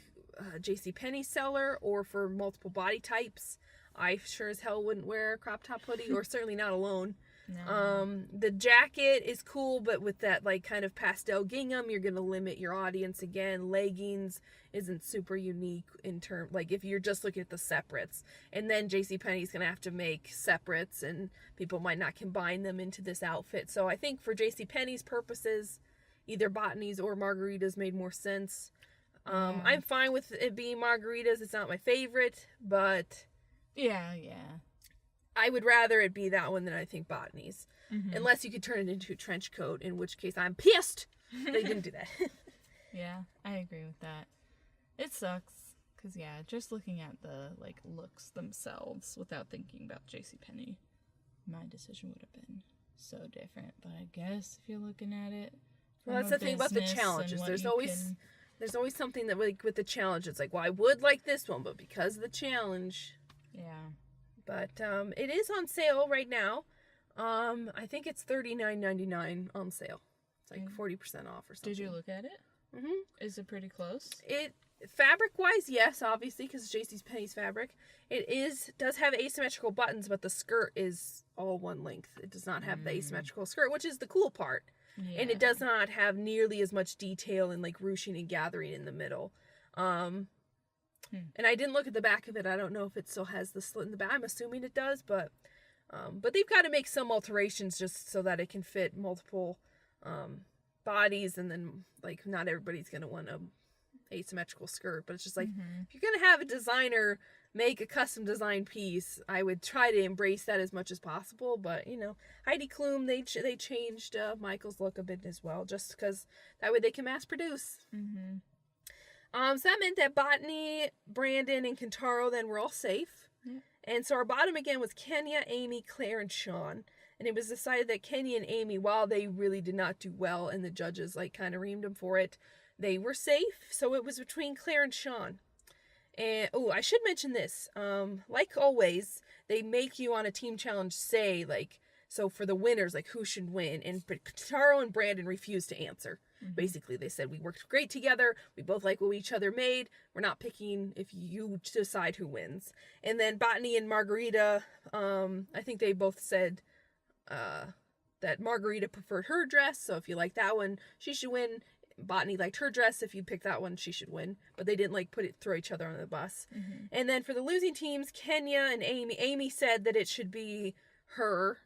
JCPenney seller, or for multiple body types. I sure as hell wouldn't wear a crop top hoodie, or certainly not alone. No. The jacket is cool, but with that like kind of pastel gingham, you're gonna limit your audience again. Leggings isn't super unique in term, like if you're just looking at the separates, and then JCPenney's gonna have to make separates, and people might not combine them into this outfit. So I think for JCPenney's purposes, either Botany's or Margarita's made more sense. I'm fine with it being Margarita's. It's not my favorite, but yeah. I would rather it be that one than I think Botany's. Unless you could turn it into a trench coat, in which case I'm pissed they didn't do that. Yeah, I agree with that. It sucks, because just looking at the like looks themselves without thinking about JCPenney, my decision would have been so different. But I guess if you're looking at it, well, that's the thing about the challenges. There's always something that, like, with the challenge, it's like, well, I would like this one, but because of the challenge. Yeah. But it is on sale right now. I think it's $39.99 on sale. It's like 40% off or something. Did you look at it? Is it pretty close? It fabric-wise, yes, obviously, because it's JCPenney's fabric. It does have asymmetrical buttons, but the skirt is all one length. It does not have the asymmetrical skirt, which is the cool part. Yeah. And it does not have nearly as much detail and like ruching and gathering in the middle. And I didn't look at the back of it. I don't know if it still has the slit in the back. I'm assuming it does, but they've got to make some alterations just so that it can fit multiple bodies, and then like not everybody's gonna want a asymmetrical skirt. But it's just like if you're gonna have a designer make a custom design piece, I would try to embrace that as much as possible. But you know, Heidi Klum, they changed Michael's look a bit as well, just because that way they can mass produce. So that meant that Botany, Brandon, and Kentaro then were all safe. Yeah. And so our bottom again was Kenya, Amy, Claire, and Sean. And it was decided that Kenya and Amy, while they really did not do well and the judges like kind of reamed them for it, they were safe. So it was between Claire and Sean. And I should mention this. Like always, they make you on a team challenge say like So for the winners, like who should win? And but Taro and Brandon refused to answer. Basically, they said we worked great together. We both like what each other made. We're not picking if you decide who wins. And then Botany and Margarita, I think they both said that Margarita preferred her dress. So if you like that one, she should win. Botany liked her dress. If you pick that one, she should win. But they didn't like throw each other on the bus. And then for the losing teams, Kenya and Amy said that it should be her.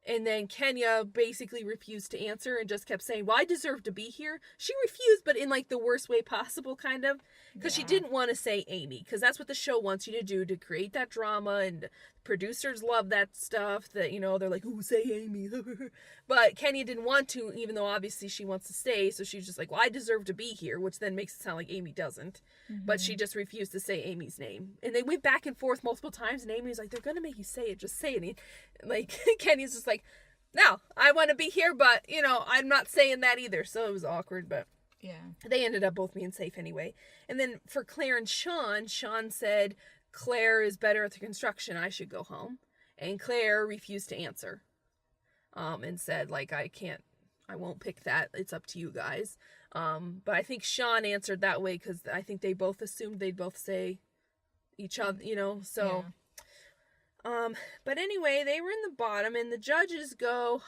And then Kenya basically refused to answer and just kept saying, well, I deserve to be here. She refused, but in like the worst way possible, kind of. Because she didn't want to say Amy. Because that's what the show wants you to do, to create that drama. And producers love that stuff. That, you know, they're like, oh, say Amy. But Kenya didn't want to, even though obviously she wants to stay. So she's just like, well, I deserve to be here. Which then makes it sound like Amy doesn't. But she just refused to say Amy's name. And they went back and forth multiple times. And Amy was like, they're going to make you say it. Just say it. And like, Kenya's just like, no, I want to be here, but, you know, I'm not saying that either. So it was awkward, but yeah, they ended up both being safe anyway. And then for Claire and Sean said, Claire is better at the construction. I should go home. And Claire refused to answer. And said, like, I won't pick that. It's up to you guys. But I think Sean answered that way because I think they both assumed they'd both say each other, you know, so. Yeah. But anyway, they were in the bottom and the judges go,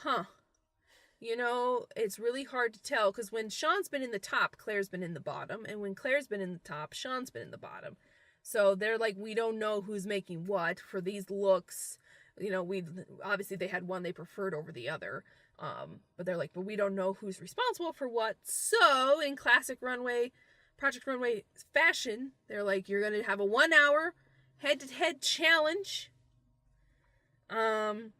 you know, it's really hard to tell because when Sean's been in the top, Claire's been in the bottom. And when Claire's been in the top, Sean's been in the bottom. So they're like, we don't know who's making what for these looks. You know, obviously they had one they preferred over the other. But they're like, but we don't know who's responsible for what. So in classic Runway, Project Runway fashion, they're like, you're going to have a 1 hour head-to-head challenge. And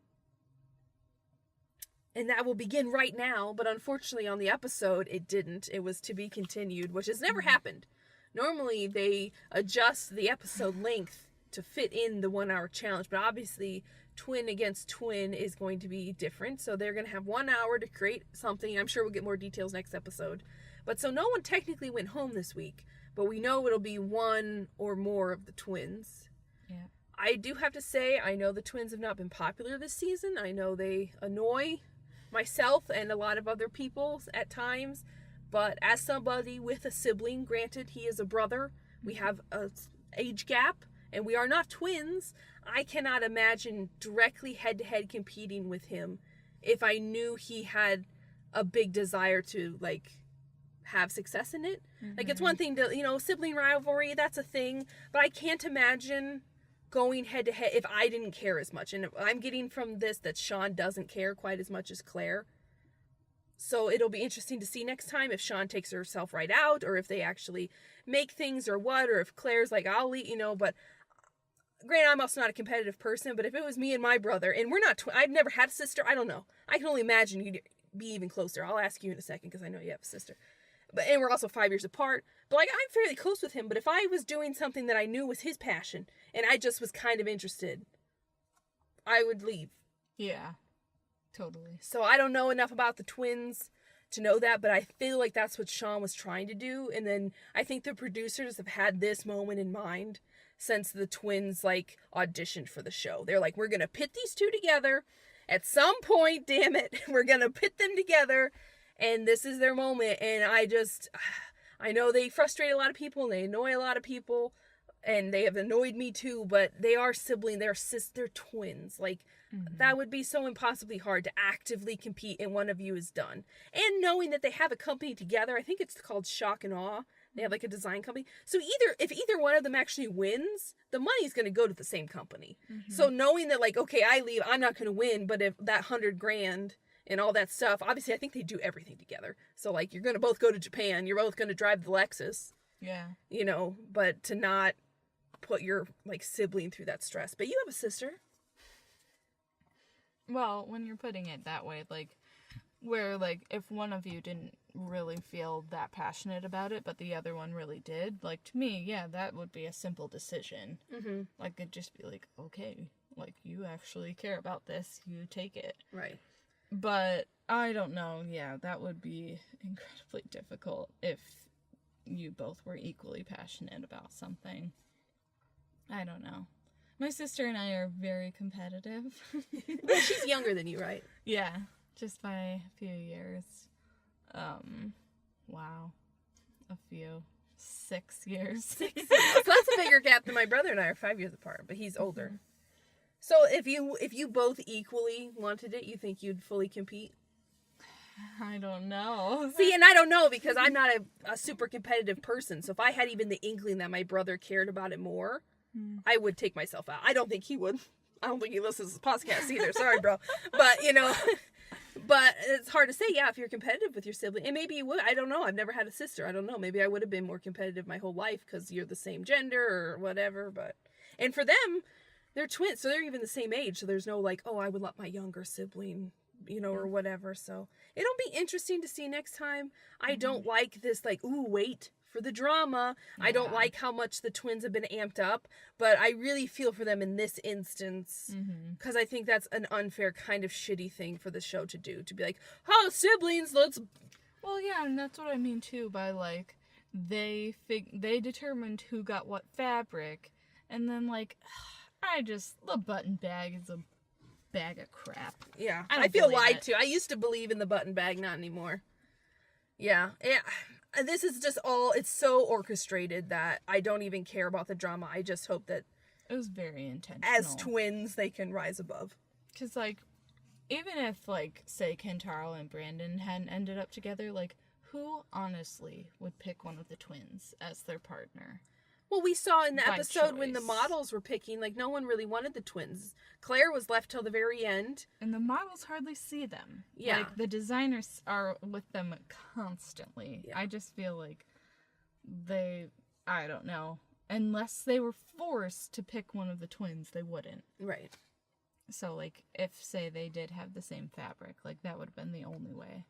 that will begin right now, but unfortunately on the episode it didn't. It was to be continued, which has never happened. Normally they adjust the episode length to fit in the 1 hour challenge, but obviously twin against twin is going to be different, so they're going to have 1 hour to create something. I'm sure we'll get more details next episode. But so no one technically went home this week, but we know it'll be one or more of the twins. Yeah. I do have to say, I know the twins have not been popular this season. I know they annoy myself and a lot of other people at times. But as somebody with a sibling, granted he is a brother, we have an age gap, and we are not twins. I cannot imagine directly head-to-head competing with him if I knew he had a big desire to, like, have success in it. Like, it's one thing to, you know, sibling rivalry, that's a thing. But I can't imagine going head-to-head if I didn't care as much. And I'm getting from this that Sean doesn't care quite as much as Claire. So it'll be interesting to see next time if Sean takes herself right out, or if they actually make things, or what, or if Claire's like, I'll eat, you know. But granted, I'm also not a competitive person, but if it was me and my brother, and we're not, I've never had a sister, I don't know. I can only imagine you'd be even closer. I'll ask you in a second, because I know you have a sister. And we're also 5 years apart. But, like, I'm fairly close with him. But if I was doing something that I knew was his passion, and I just was kind of interested, I would leave. Yeah, totally. So I don't know enough about the twins to know that, but I feel like that's what Sean was trying to do. And then I think the producers have had this moment in mind since the twins, like, auditioned for the show. They're like, we're going to pit these two together. At some point, damn it, we're going to pit them together. And this is their moment. And I know they frustrate a lot of people and they annoy a lot of people. And they have annoyed me too, but they are siblings, they're twins. Like, that would be so impossibly hard to actively compete and one of you is done. And knowing that they have a company together, I think it's called Shock and Awe. They have like a design company. So if either one of them actually wins, the money's going to go to the same company. So knowing that, like, okay, I leave, I'm not going to win, but if that $100,000 and all that stuff, obviously I think they do everything together. So, like, you're going to both go to Japan, you're both going to drive the Lexus. Yeah. You know, but to not put your, like, sibling through that stress. But you have a sister. Well, when you're putting it that way, like, where, like, if one of you didn't really feel that passionate about it, but the other one really did, like, to me, yeah, that would be a simple decision. Like, it'd just be like, okay, like, you actually care about this, you take it. Right. But, I don't know, yeah, that would be incredibly difficult if you both were equally passionate about something. I don't know. My sister and I are very competitive. Well, she's younger than you, right? Yeah, just by a few years. Wow. A few. 6 years. 6 years. So that's a bigger gap than my brother and I are 5 years apart, but he's older. So if you both equally wanted it, you think you'd fully compete? I don't know. See, and I don't know because I'm not a super competitive person. So if I had even the inkling that my brother cared about it more, I would take myself out. I don't think he would. I don't think he listens to this podcast either. Sorry, bro. But, but it's hard to say, yeah, if you're competitive with your sibling. And maybe you would. I don't know. I've never had a sister. I don't know. Maybe I would have been more competitive my whole life because you're the same gender or whatever. And for them, they're twins. So they're even the same age. So there's no like, oh, I would let my younger sibling, or whatever. So it'll be interesting to see next time. I don't like this like, ooh, wait for the drama. Yeah. I don't like how much the twins have been amped up, but I really feel for them in this instance because I think that's an unfair kind of shitty thing for the show to do, to be like, oh, siblings, let's... Well, yeah, and that's what I mean too by like they determined who got what fabric, and then like the button bag is a bag of crap. Yeah, I feel lied to. I used to believe in the button bag, not anymore. Yeah. This is just all, it's so orchestrated that I don't even care about the drama. I just hope that it was very intentional. As twins, they can rise above. Because, like, even if, like, say Kentaro and Brandon hadn't ended up together, like, who honestly would pick one of the twins as their partner? Well, we saw in the episode when the models were picking, like, no one really wanted the twins. Claire was left till the very end. And the models hardly see them. Yeah. Like, the designers are with them constantly. Yeah. I just feel like I don't know. Unless they were forced to pick one of the twins, they wouldn't. Right. So, like, if, say, they did have the same fabric, like, that would have been the only way.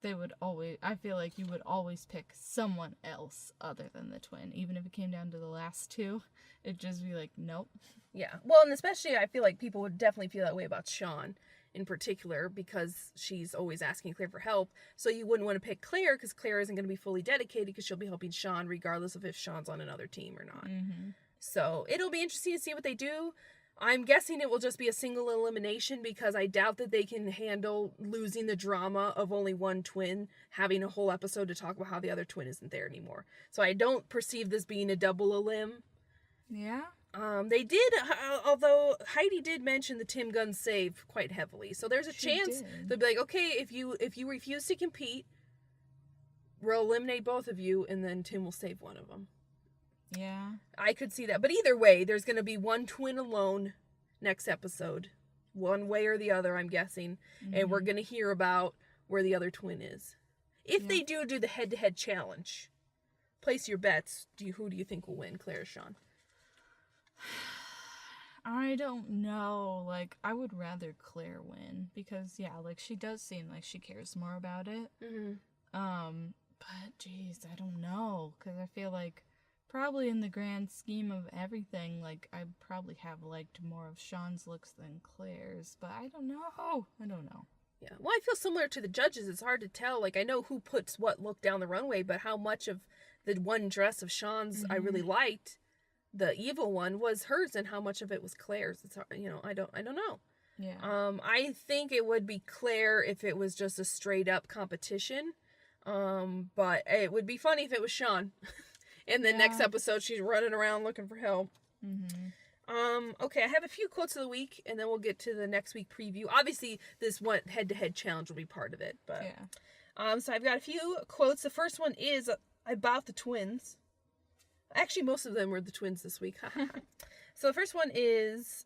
I feel like you would always pick someone else other than the twin. Even if it came down to the last two, it'd just be like, nope. Yeah. Well, and especially I feel like people would definitely feel that way about Sean in particular because she's always asking Claire for help. So you wouldn't want to pick Claire because Claire isn't going to be fully dedicated because she'll be helping Sean regardless of if Sean's on another team or not. Mm-hmm. So it'll be interesting to see what they do. I'm guessing it will just be a single elimination because I doubt that they can handle losing the drama of only one twin having a whole episode to talk about how the other twin isn't there anymore. So I don't perceive this being a double elim. Yeah. They did, although Heidi did mention the Tim Gunn save quite heavily. So there's a chance they'll be like, okay, if you refuse to compete, we'll eliminate both of you and then Tim will save one of them. Yeah. I could see that. But either way, there's going to be one twin alone next episode. One way or the other, I'm guessing. Mm-hmm. And we're going to hear about where the other twin is. If they do the head-to-head challenge, place your bets. Who do you think will win, Claire or Sean? I don't know. Like, I would rather Claire win. Because, yeah, like, she does seem like she cares more about it. Mm-hmm. But, geez, I don't know. Because I feel like probably in the grand scheme of everything, like, I probably have liked more of Sean's looks than Claire's, but I don't know. Yeah, well, I feel similar to the judges. It's hard to tell. Like, I know who puts what look down the runway, but how much of the one dress of Sean's I really liked, the evil one, was hers, and how much of it was Claire's. It's hard, I don't know. Yeah. I think it would be Claire if it was just a straight up competition. But it would be funny if it was Sean. In the next episode, she's running around looking for help. Mm-hmm. Okay, I have a few quotes of the week, and then we'll get to the next week preview. Obviously, this one head-to-head challenge will be part of it. But so I've got a few quotes. The first one is about the twins. Actually, most of them were the twins this week. So the first one is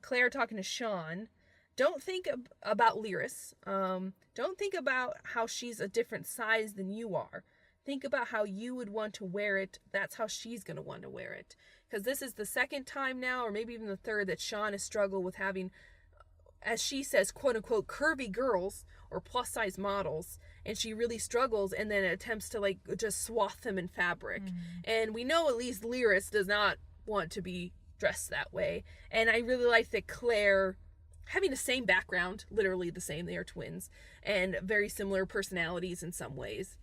Claire talking to Sean. Don't think about Lyris. Don't think about how she's a different size than you are. Think about how you would want to wear it. That's how she's going to want to wear it. Because this is the second time now, or maybe even the third, that Sean has struggled with having, as she says, quote-unquote, curvy girls or plus-size models. And she really struggles and then attempts to, like, just swath them in fabric. Mm-hmm. And we know at least Lyris does not want to be dressed that way. And I really like that Claire, having the same background, literally the same, they are twins, and very similar personalities in some ways,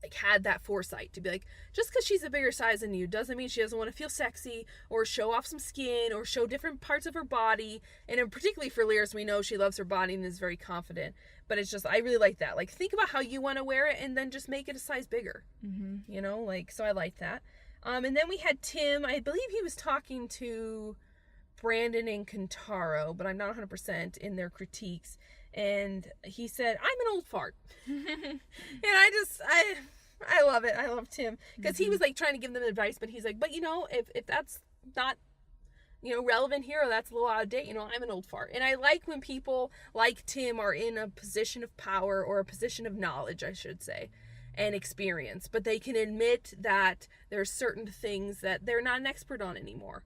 like had that foresight to be like, just because she's a bigger size than you doesn't mean she doesn't want to feel sexy or show off some skin or show different parts of her body. And particularly for Lyris, we know she loves her body and is very confident. But it's just, I really like that. Like, think about how you want to wear it and then just make it a size bigger. You know, like, so I like that. And then we had Tim. I believe he was talking to Brandon and Kentaro, but I'm not 100% in their critiques. And he said, I'm an old fart. And I love it. I love Tim. Because he was like trying to give them advice, but he's like, but you know, if that's not, you know, relevant here, or that's a little out of date, you know, I'm an old fart. And I like when people like Tim are in a position of power, or a position of knowledge, I should say, and experience, but they can admit that there's certain things that they're not an expert on anymore.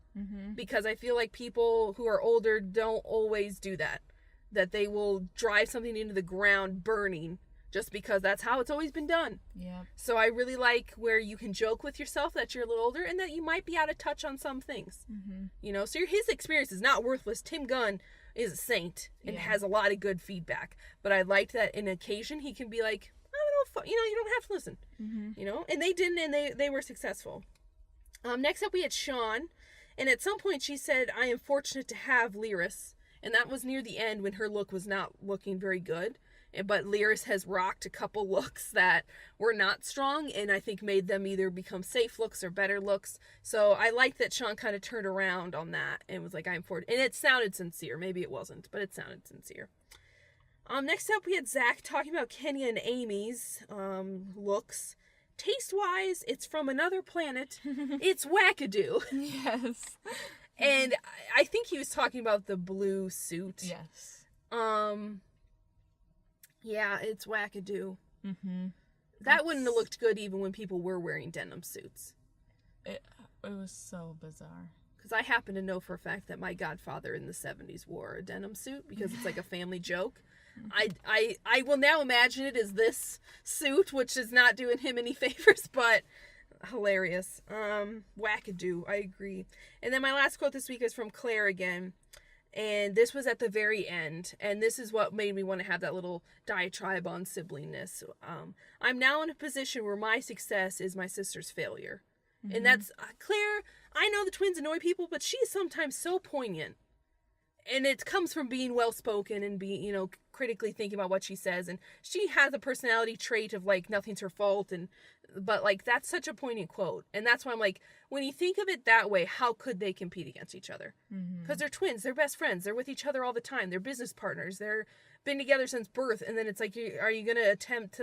Because I feel like people who are older don't always do that. That they will drive something into the ground burning just because that's how it's always been done. Yeah. So I really like where you can joke with yourself that you're a little older and that you might be out of touch on some things. You know, so his experience is not worthless. Tim Gunn is a saint and has a lot of good feedback. But I liked that in occasion he can be like, you know, you don't have to listen. You know, and they didn't, and they were successful. Next up we had Sean, and at some point she said, I am fortunate to have Lyris. And that was near the end when her look was not looking very good. But Lyris has rocked a couple looks that were not strong, and I think made them either become safe looks or better looks. So I like that Sean kind of turned around on that and was like, I'm for it. And it sounded sincere. Maybe it wasn't, but it sounded sincere. Next up, we had Zach talking about Kenya and Amy's looks. Taste-wise, it's from another planet. It's wackadoo. Yes. And I think he was talking about the blue suit. Yes. Yeah, it's wackadoo. That wouldn't have looked good even when people were wearing denim suits. It was so bizarre. Because I happen to know for a fact that my godfather in the 70s wore a denim suit because it's like a family joke. I will now imagine it as this suit, which is not doing him any favors, but hilarious. Wackadoo, I agree. And then my last quote this week is from Claire again. And this was at the very end. And this is what made me want to have that little diatribe on siblingness. I'm now in a position where my success is my sister's failure. And that's, Claire, I know the twins annoy people, but she is sometimes so poignant. And it comes from being well-spoken and being, you know, critically thinking about what she says. And she has a personality trait of, like, nothing's her fault. But, like, that's such a poignant quote. And that's why I'm like, when you think of it that way, how could they compete against each other? Because they're twins. They're best friends. They're with each other all the time. They're business partners. They're been together since birth. And then it's like, are you going to attempt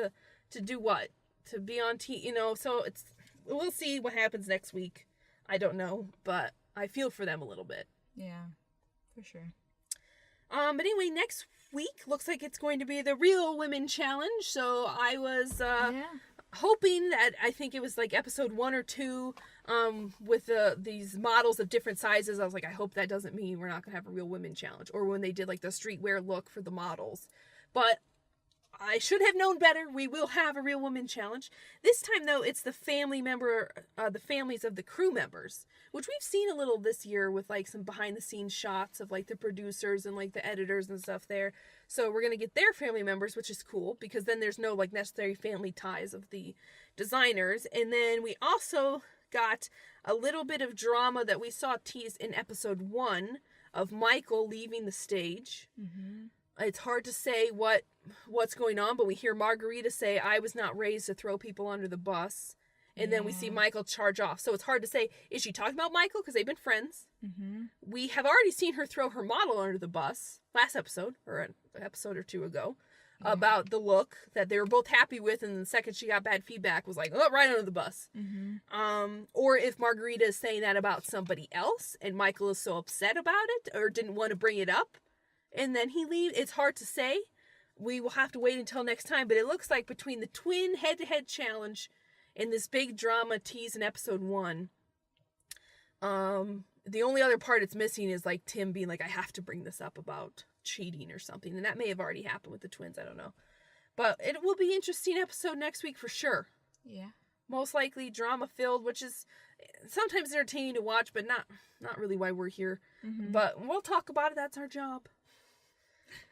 to do what? To be on you know? So we'll see what happens next week. I don't know. But I feel for them a little bit. Yeah. For sure. But anyway, next week looks like it's going to be the Real Women Challenge. So I was hoping that, I think it was like episode 1 or 2, with these models of different sizes. I was like, I hope that doesn't mean we're not going to have a Real Women Challenge. Or when they did like the streetwear look for the models. But I should have known better. We will have a Real Women Challenge. This time, though, it's the the families of the crew members, which we've seen a little this year with, like, some behind-the-scenes shots of, like, the producers and, like, the editors and stuff there. So we're going to get their family members, which is cool, because then there's no, like, necessary family ties of the designers. And then we also got a little bit of drama that we saw teased in episode 1 of Michael leaving the stage. It's hard to say what's going on, but we hear Margarita say, I was not raised to throw people under the bus. And then we see Michael charge off. So it's hard to say, is she talking about Michael? Because they've been friends. We have already seen her throw her model under the bus last episode, or an episode or 2 ago, about the look that they were both happy with. And the second she got bad feedback was like, oh, right under the bus. Or if Margarita is saying that about somebody else and Michael is so upset about it or didn't want to bring it up. And then he leaves. It's hard to say. We will have to wait until next time. But it looks like between the twin head-to-head challenge and this big drama tease in episode 1, the only other part it's missing is, like, Tim being like, I have to bring this up about cheating or something. And that may have already happened with the twins. I don't know. But it will be an interesting episode next week for sure. Yeah. Most likely drama-filled, which is sometimes entertaining to watch, but not really why we're here. But we'll talk about it. That's our job.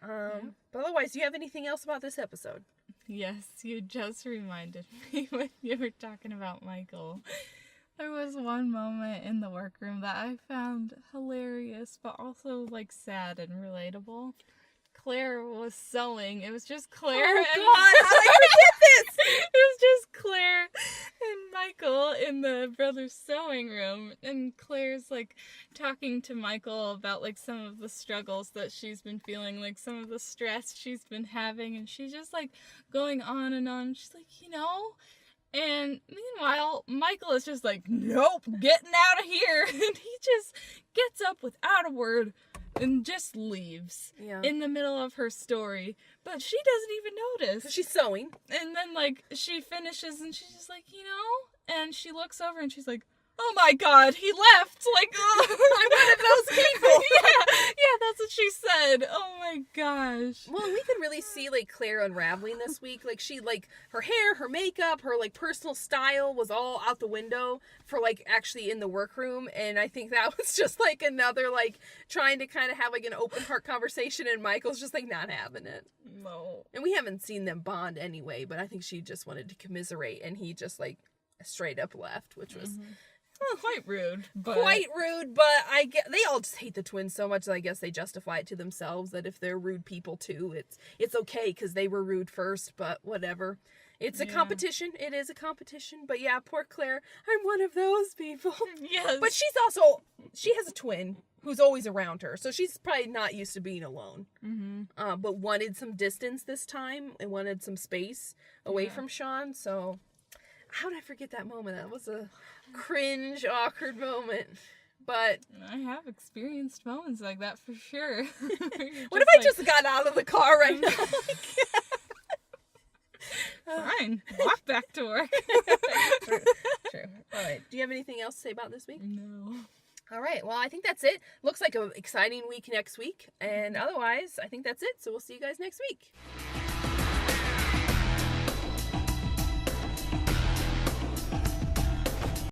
But otherwise, do you have anything else about this episode? Yes, you just reminded me when you were talking about Michael. There was one moment in the workroom that I found hilarious, but also, like, sad and relatable. Claire was sewing. It was just Claire Oh, and... God, how did I forget this? It was just Claire and Michael in the brothers' sewing room. And Claire's, like, talking to Michael about, like, some of the struggles that she's been feeling, like, some of the stress she's been having. And she's just, like, going on and on. She's like, you know... And meanwhile, Michael is just like, nope, getting out of here. And he just gets up without a word and just leaves in the middle of her story. But she doesn't even notice. She's sewing. And then, like, she finishes and she's just like, you know? And she looks over and she's like, oh my God, he left. Like, oh, I'm one of those people. yeah, that's what she said. Oh my gosh. Well, we could really see, like, Claire unraveling this week. Like, she, like, her hair, her makeup, her, like, personal style was all out the window for, like, actually in the workroom. And I think that was just, like, another, like, trying to kind of have, like, an open heart conversation. And Michael's just, like, not having it. No. And we haven't seen them bond anyway, but I think she just wanted to commiserate. And he just, like, straight up left, which was... Quite rude. But... Quite rude, but I get they all just hate the twins so much that I guess they justify it to themselves that if they're rude people too, it's okay because they were rude first, but whatever. It's a competition. It is a competition. But yeah, poor Claire. I'm one of those people. Yes. But she has a twin who's always around her, so she's probably not used to being alone. Mm-hmm. But wanted some distance this time and wanted some space away from Sean, so... How did I forget that moment? That was a cringe, awkward moment. But... I have experienced moments like that for sure. What if I just got out of the car right now? Fine. Walk back to work. True. All right. Do you have anything else to say about this week? No. All right. Well, I think that's it. Looks like an exciting week next week. And otherwise, I think that's it. So we'll see you guys next week.